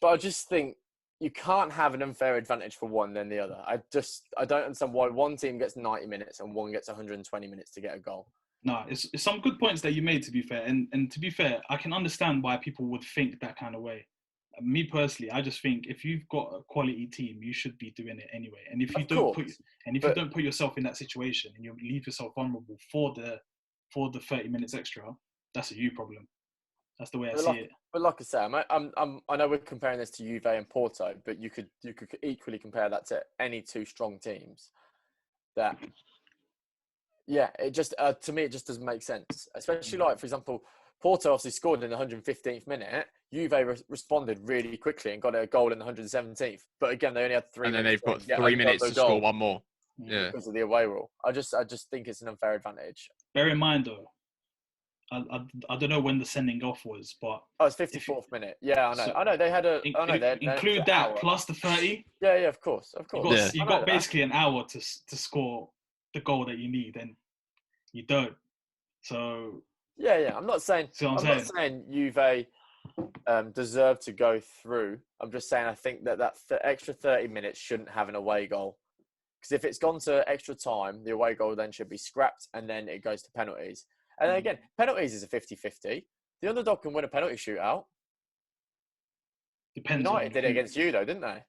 I just think you can't have an unfair advantage for one than the other. I don't understand why one team gets 90 minutes and one gets 120 minutes to get a goal. No, it's some good points that you made, to be fair. And to be fair, I can understand why people would think that kind of way. Me personally, I just think if you've got a quality team, you should be doing it anyway. And if you don't put yourself in that situation and you leave yourself vulnerable for the 30 minutes extra, that's a you problem. That's the way I see it. But like I say, I know we're comparing this to Juve and Porto, but you could equally compare that to any two strong teams. That, yeah, it just to me it just doesn't make sense. Especially like, for example, Porto obviously scored in the 115th minute. Juve responded really quickly and got a goal in the 117th. But again, they only had 3 minutes. And then they've got 3 minutes to score one more. Yeah. Because of the away rule. I just think it's an unfair advantage. Bear in mind, though, I don't know when the sending off was, but... Oh, it's 54th minute. Yeah, I know. I know, they had a... Include that hour. Plus the 30. Yeah, of course. You've got basically an hour to score the goal that you need, and you don't. So... Yeah. I'm not saying Juve deserve to go through. I'm just saying I think that extra 30 minutes shouldn't have an away goal. Because if it's gone to extra time, the away goal then should be scrapped and then it goes to penalties. And then again, penalties is a 50-50. The underdog can win a penalty shootout. Depends. United did it against you, though, didn't they?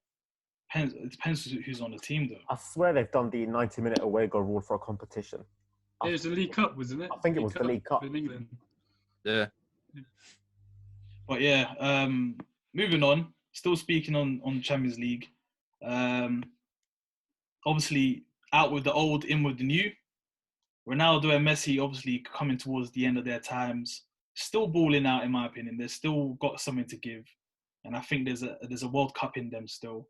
It depends who's on the team, though. I swear they've done the 90-minute away goal rule for a competition. It was the League Cup, wasn't it? I think it was the League Cup. In England. Yeah. But yeah, moving on. Still speaking on Champions League. Obviously, out with the old, in with the new. Ronaldo and Messi obviously coming towards the end of their times, still balling out in my opinion. They've still got something to give, and I think there's a World Cup in them still.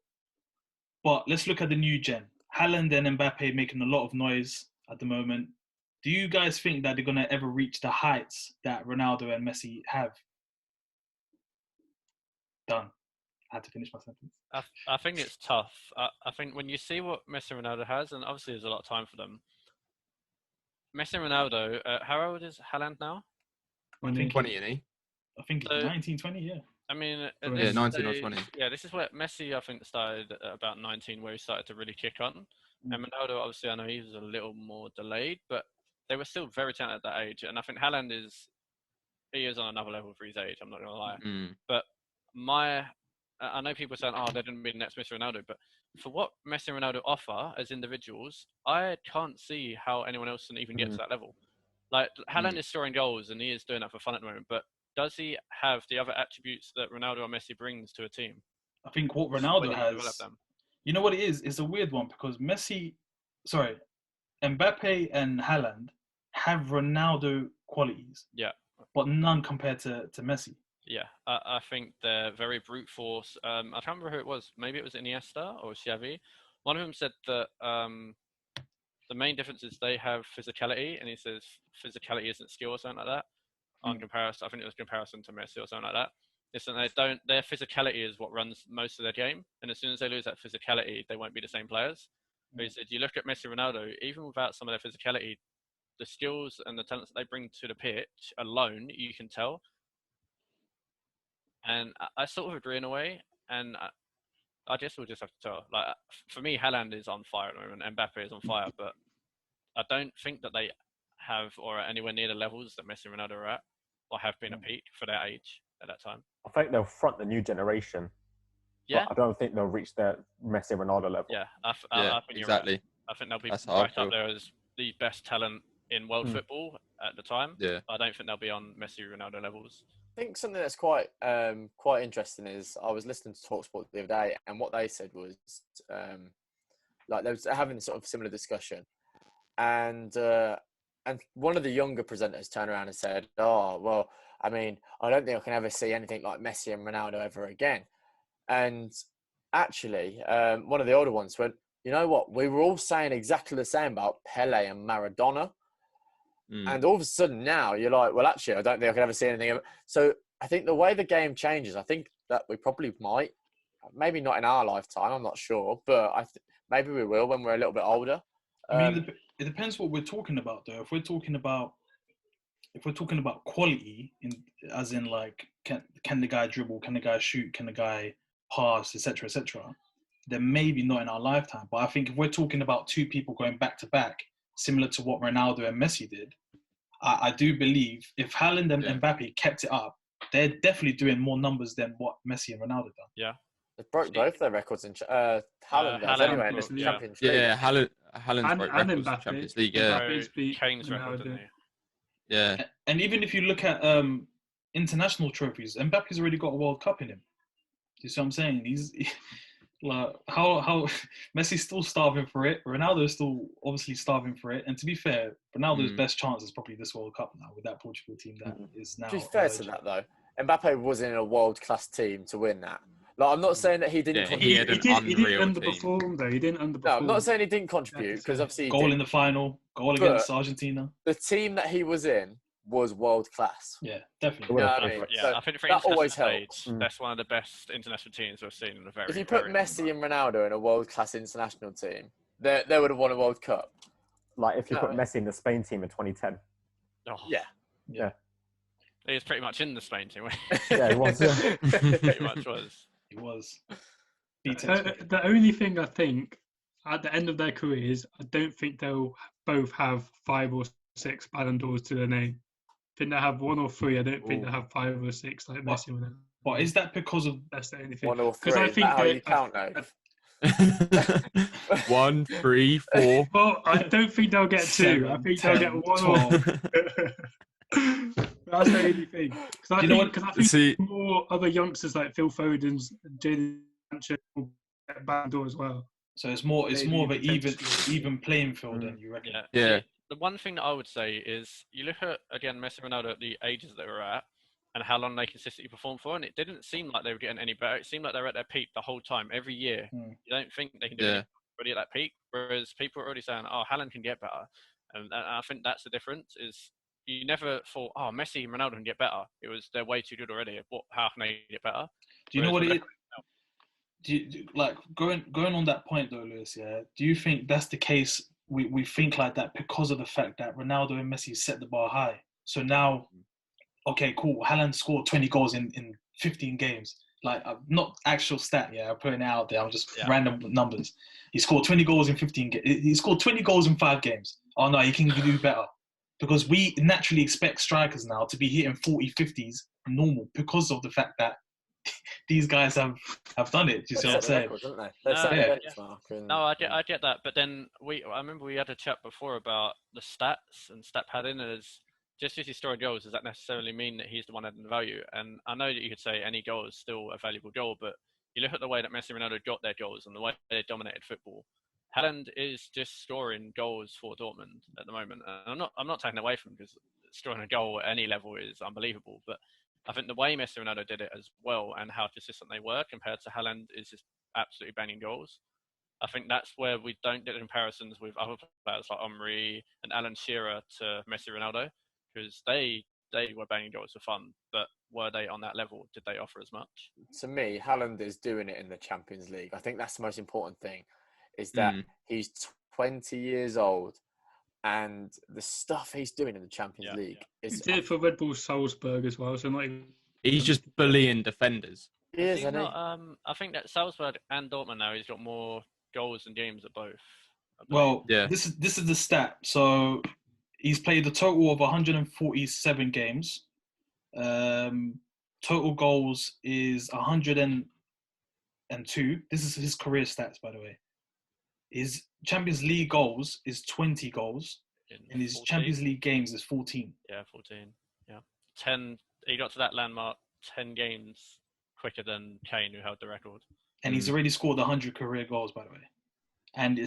But let's look at the new gen. Haaland and Mbappe making a lot of noise at the moment. Do you guys think that they're gonna ever reach the heights that Ronaldo and Messi have? Done. I had to finish my sentence. I think it's tough. I think when you see what Messi and Ronaldo has, and obviously there's a lot of time for them. Messi and Ronaldo, how old is Haaland now? I think 20, isn't he? I think it's 19, 20, yeah. I mean, at Yeah, this 19 or stage- 20. Yeah, this is where Messi, I think, started at about 19, where he started to really kick on. And Ronaldo, obviously, I know he was a little more delayed, but they were still very talented at that age. And I think Haaland he is on another level for his age, I'm not going to lie. Mm. But I know people saying, oh, they didn't be the next Messi and Ronaldo, but for what Messi and Ronaldo offer as individuals, I can't see how anyone else can even get to that level. Like, Haaland is scoring goals, and he is doing that for fun at the moment, but does he have the other attributes that Ronaldo or Messi brings to a team? I think what When Ronaldo you develop has, them. you know what it is? It's a weird one because Mbappe and Haaland have Ronaldo qualities. Yeah. But none compared to Messi. Yeah, I think they're very brute force. I can't remember who it was. Maybe it was Iniesta or Xavi. One of them said that the main difference is they have physicality, and he says physicality isn't skill or something like that. On comparison, I think it was comparison to Messi or something like that. Listen, their physicality is what runs most of their game, and as soon as they lose that physicality, they won't be the same players. But he said, you look at Messi, Ronaldo, even without some of their physicality, the skills and the talents that they bring to the pitch alone, you can tell. And I sort of agree in a way, and I guess we'll just have to tell. Like, for me, Haaland is on fire at the moment, and Mbappe is on fire, but I don't think that they have or are anywhere near the levels that Messi and Ronaldo are at, or have been at peak for their age at that time. I think they'll front the new generation. Yeah, But I don't think they'll reach their Messi and Ronaldo level. yeah, I think you're exactly. right. I think they'll be That's how I right feel. up there as the best talent in world football at the time. Yeah. I don't think they'll be on Messi Ronaldo levels. I think something that's quite interesting is I was listening to TalkSport the other day, and what they said was like they was having sort of similar discussion, and one of the younger presenters turned around and said, "Oh, well, I mean, I don't think I can ever see anything like Messi and Ronaldo ever again." And actually, one of the older ones went, "You know what? We were all saying exactly the same about Pele and Maradona." And all of a sudden now you're like, well, actually, I don't think I can ever see anything. So I think the way the game changes, I think that we probably might, maybe not in our lifetime, I'm not sure, but maybe we will when we're a little bit older. I mean, it depends what we're talking about, though. If we're talking about quality, as in like, can the guy dribble? Can the guy shoot? Can the guy pass? Etc. Etc. Then maybe not in our lifetime. But I think if we're talking about two people going back to back, similar to what Ronaldo and Messi did, I do believe if Haaland and Mbappe kept it up, they're definitely doing more numbers than what Messi and Ronaldo done. Yeah. They broke both their records in Haaland does anyway in the Champions League. Yeah, Haaland's broke records in Mbappe. Champions League. Yeah, Kane's record, didn't he? yeah. And even if you look at international trophies, Mbappe's already got a World Cup in him. Do you see what I'm saying? Like how Messi's still starving for it. Ronaldo's still obviously starving for it. And to be fair, Ronaldo's best chance is probably this World Cup now with that Portugal team that is now. To be fair to that though, Mbappe was in a world-class team to win that. Like, I'm not saying that he didn't. Yeah, he didn't underperform though. He didn't underperform. No, I'm not saying he didn't contribute because obviously goal in the final, goal against Argentina. The team that he was in was world class. Yeah, definitely. You know what I mean? Yeah, So I think for that always international helps. stage, that's one of the best international teams we've seen in a very. If you put very Messi and Ronaldo in a world class international team, they would have won a World Cup. Like if you put Messi in the Spain team in 2010. Oh, Yeah. He was pretty much in the Spain team. Yeah, he was. Yeah. Pretty much was. He was. The only thing I think at the end of their careers, I don't think they'll both have 5 or 6 Ballon d'Ors to their name. I think they have 1 or 3. I don't think they have 5 or 6 like Messi and Ronaldo. But is that because of That's the only thing. 1 or 3. I Is think that how you count now? 1, 3, 4. Well, I don't think they'll get 2. 7, I think 10, they'll get 1 12. That's the only thing. Because I think See, more other youngsters like Phil Foden's and Jadon Sancho will get Ballon d'Or as well. So it's more of an potentially. even playing field than you reckon. Yeah. The one thing that I would say is you look at, again, Messi and Ronaldo at the ages that they were at and how long they consistently performed for, and it didn't seem like they were getting any better. It seemed like they were at their peak the whole time, every year. You don't think they can do it already at that peak, whereas people are already saying, oh, Haaland can get better. And I think that's the difference, is you never thought, oh, Messi and Ronaldo can get better. It was, they're way too good already. How can they get better? Do you know what it is? Like going on that point though, Lewis? Yeah. Do you think that's the case? We think like that because of the fact that Ronaldo and Messi set the bar high. So now, okay, cool. Haaland scored 20 goals in 15 games. Like not actual stat. Yeah, I'm putting it out there. I'm just random numbers. He scored 20 goals in 15 games. He scored 20 goals in 5 games. Oh no, he can do better. Because we naturally expect strikers now to be hitting 40, 50s normal because of the fact that these guys have done it. Do you see what I'm saying? No, I get that. But then I remember we had a chat before about the stats and stat padding. As just as he's scoring goals, does that necessarily mean that he's the one adding the value? And I know that you could say any goal is still a valuable goal, but you look at the way that Messi and Ronaldo got their goals and the way they dominated football. Haaland is just scoring goals for Dortmund at the moment. And I'm not taking away from him, because scoring a goal at any level is unbelievable. But I think the way Messi and Ronaldo did it as well, and how consistent they were compared to Haaland, is just absolutely banging goals. I think that's where we don't get the comparisons with other players like Omri and Alan Shearer to Messi and Ronaldo, because they were banging goals for fun, but were they on that level? Did they offer as much? To me, Haaland is doing it in the Champions League. I think that's the most important thing, is that he's 20 years old, and the stuff he's doing in the Champions League is... He did it for Red Bull Salzburg as well, so not even... He's just bullying defenders. He is, isn't he? I think that Salzburg and Dortmund now, he's got more goals and games at both. Well, this is the stat. So he's played a total of 147 games. Total goals is 102. This is his career stats, by the way. His Champions League goals is 20 goals, and his 14. Champions League games is 14. Yeah, 14. Yeah, 10. He got to that landmark 10 games quicker than Kane, who held the record. And he's already scored 100 career goals, by the way. And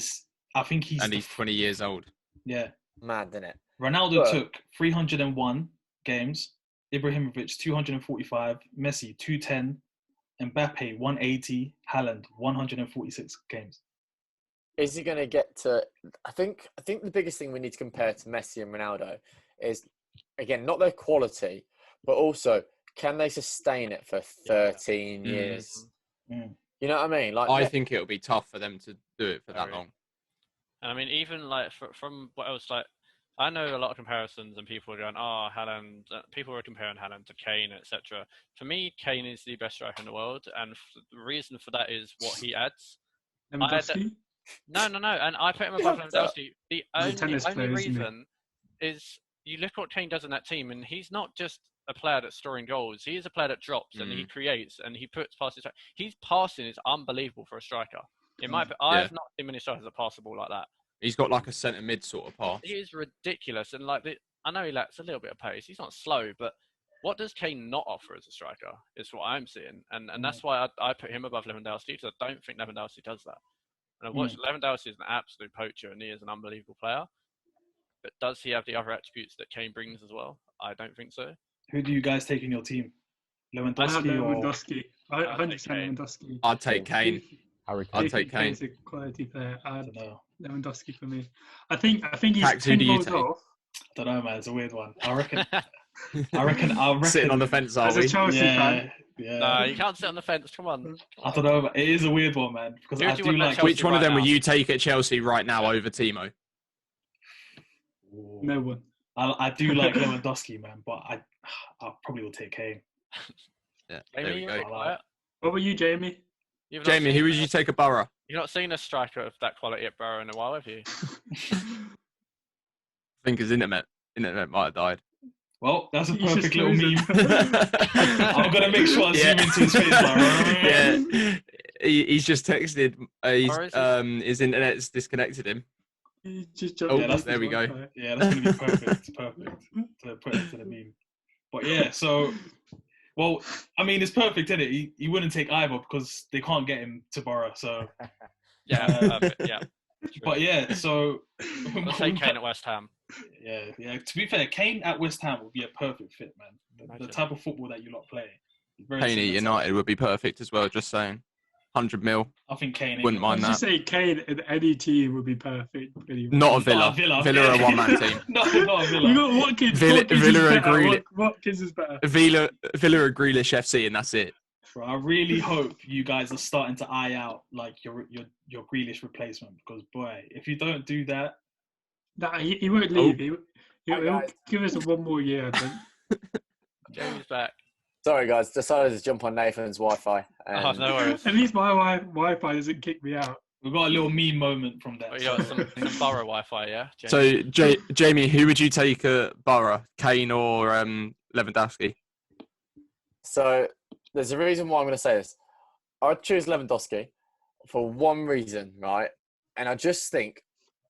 I think he's 20 years old. Yeah, mad, isn't it? Ronaldo took 301 games. Ibrahimovic 245. Messi 210. Mbappe 180. Haaland 146 games. Is he going to get to... I think the biggest thing we need to compare to Messi and Ronaldo is, again, not their quality, but also, can they sustain it for 13 years? You know what I mean? Like, I think it'll be tough for them to do it for that long. And I mean, even like from what else, like, I know a lot of comparisons, and people are going, "Oh, Haaland." People are comparing Haaland to Kane, etc. For me, Kane is the best striker in the world, and the reason for that is what he adds. No. And I put him above Lewandowski. The only reason is you look what Kane does in that team, and he's not just a player that's scoring goals. He is a player that drops and he creates and he puts passes. His passing is unbelievable for a striker. It might be, I've not seen many strikers that pass the ball like that. He's got like a centre mid sort of pass. He is ridiculous, and like I know he lacks a little bit of pace. He's not slow, but what does Kane not offer as a striker is what I'm seeing, and that's why I put him above Lewandowski, because I don't think Lewandowski does that. And I've watched Lewandowski is an absolute poacher, and he is an unbelievable player. But does he have the other attributes that Kane brings as well? I don't think so. Who do you guys take in your team? Lewandowski. I 100% Lewandowski. I'd take Kane. I'd take Kane. He's a quality player. I don't know. Lewandowski for me. I think he's Pax, 10 goals off. I don't know, man. It's a weird one. I reckon. Sitting on the fence, are we? As a Chelsea fan. Yeah. No, you can't sit on the fence. Come on. I don't know. It is a weird one, man. Because I do like. Which one of them will you take at Chelsea right now over Timo? No one. I do like Lewandowski, man, but I probably will take Kane. Yeah, there we go. What about you, Jamie? Jamie, who would you take at Borough? You've not seen a striker of that quality at Borough in a while, have you? I think his internet might have died. Well, that's a perfect little meme. I'm going to make sure I zoom into his face. Yeah, he's just texted. His internet's disconnected him. There we go. Yeah, that's going to be perfect. It's perfect to put into the meme. But yeah, so... Well, I mean, it's perfect, isn't it? He wouldn't take either because they can't get him to Borough. So Yeah, yeah. But yeah, so Let's say Kane at West Ham. Yeah. To be fair, Kane at West Ham would be a perfect fit, man. The type of football that you lot play. Kane at United would be perfect as well. Just saying, 100 mil. I think Kane. Wouldn't mind that. Just say Kane in any team would be perfect. Anyway. Not a Villa. Villa are a one-man team. Not a Villa. You got Watkins. Villa are Grealish. Watkins is better. Villa are Grealish FC, and that's it. Bro, I really hope you guys are starting to eye out like your Grealish replacement, because boy, if you don't do that, nah, he won't leave. He'll give us one more year, I think. Jamie's back. Sorry, guys. Decided to jump on Nathan's Wi-Fi. Oh, no worries. At least my Wi-Fi doesn't kick me out. we got a little meme moment from that. We got some Borough Wi-Fi, yeah. Jamie. So, Jamie, who would you take at Borough, Kane or Lewandowski? So there's a reason why I'm going to say this. I'd choose Lewandowski for one reason, right? And I just think,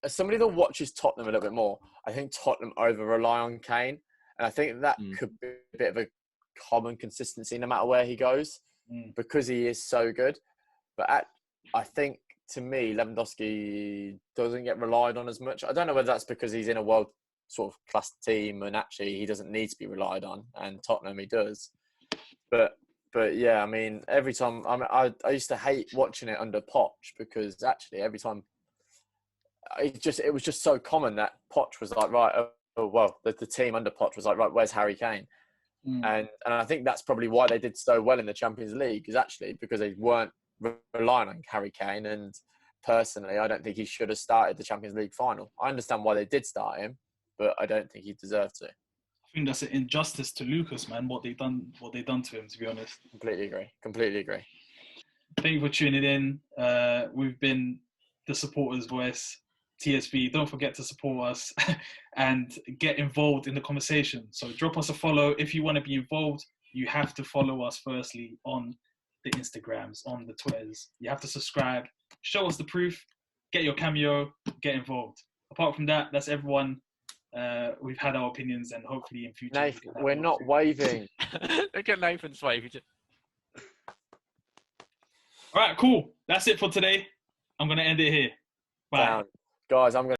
as somebody that watches Tottenham a little bit more, I think Tottenham over-rely on Kane. And I think that could be a bit of a common consistency no matter where he goes because he is so good. But I think, to me, Lewandowski doesn't get relied on as much. I don't know whether that's because he's in a world sort of class team and actually he doesn't need to be relied on, and Tottenham he does. But yeah, I mean, every time I used to hate watching it under Poch because actually every time it was just so common that Poch was like, right, the team under Poch was like, right, where's Harry Kane? And I think that's probably why they did so well in the Champions League, is actually because they weren't relying on Harry Kane. And personally, I don't think he should have started the Champions League final. I understand why they did start him, but I don't think he deserved to. I think that's an injustice to Lucas, man. What they done to him, to be honest. Completely agree. Thank you for tuning in. We've been the supporters' voice, TSV. Don't forget to support us and get involved in the conversation. So drop us a follow if you want to be involved. You have to follow us firstly on the Instagrams, on the Twitters. You have to subscribe. Show us the proof. Get your cameo. Get involved. Apart from that, that's everyone. We've had our opinions, and hopefully in future. Nathan, we're not waving. Look at Nathan's wave. All right, cool. That's it for today. I'm going to end it here. Bye. Guys, I'm going to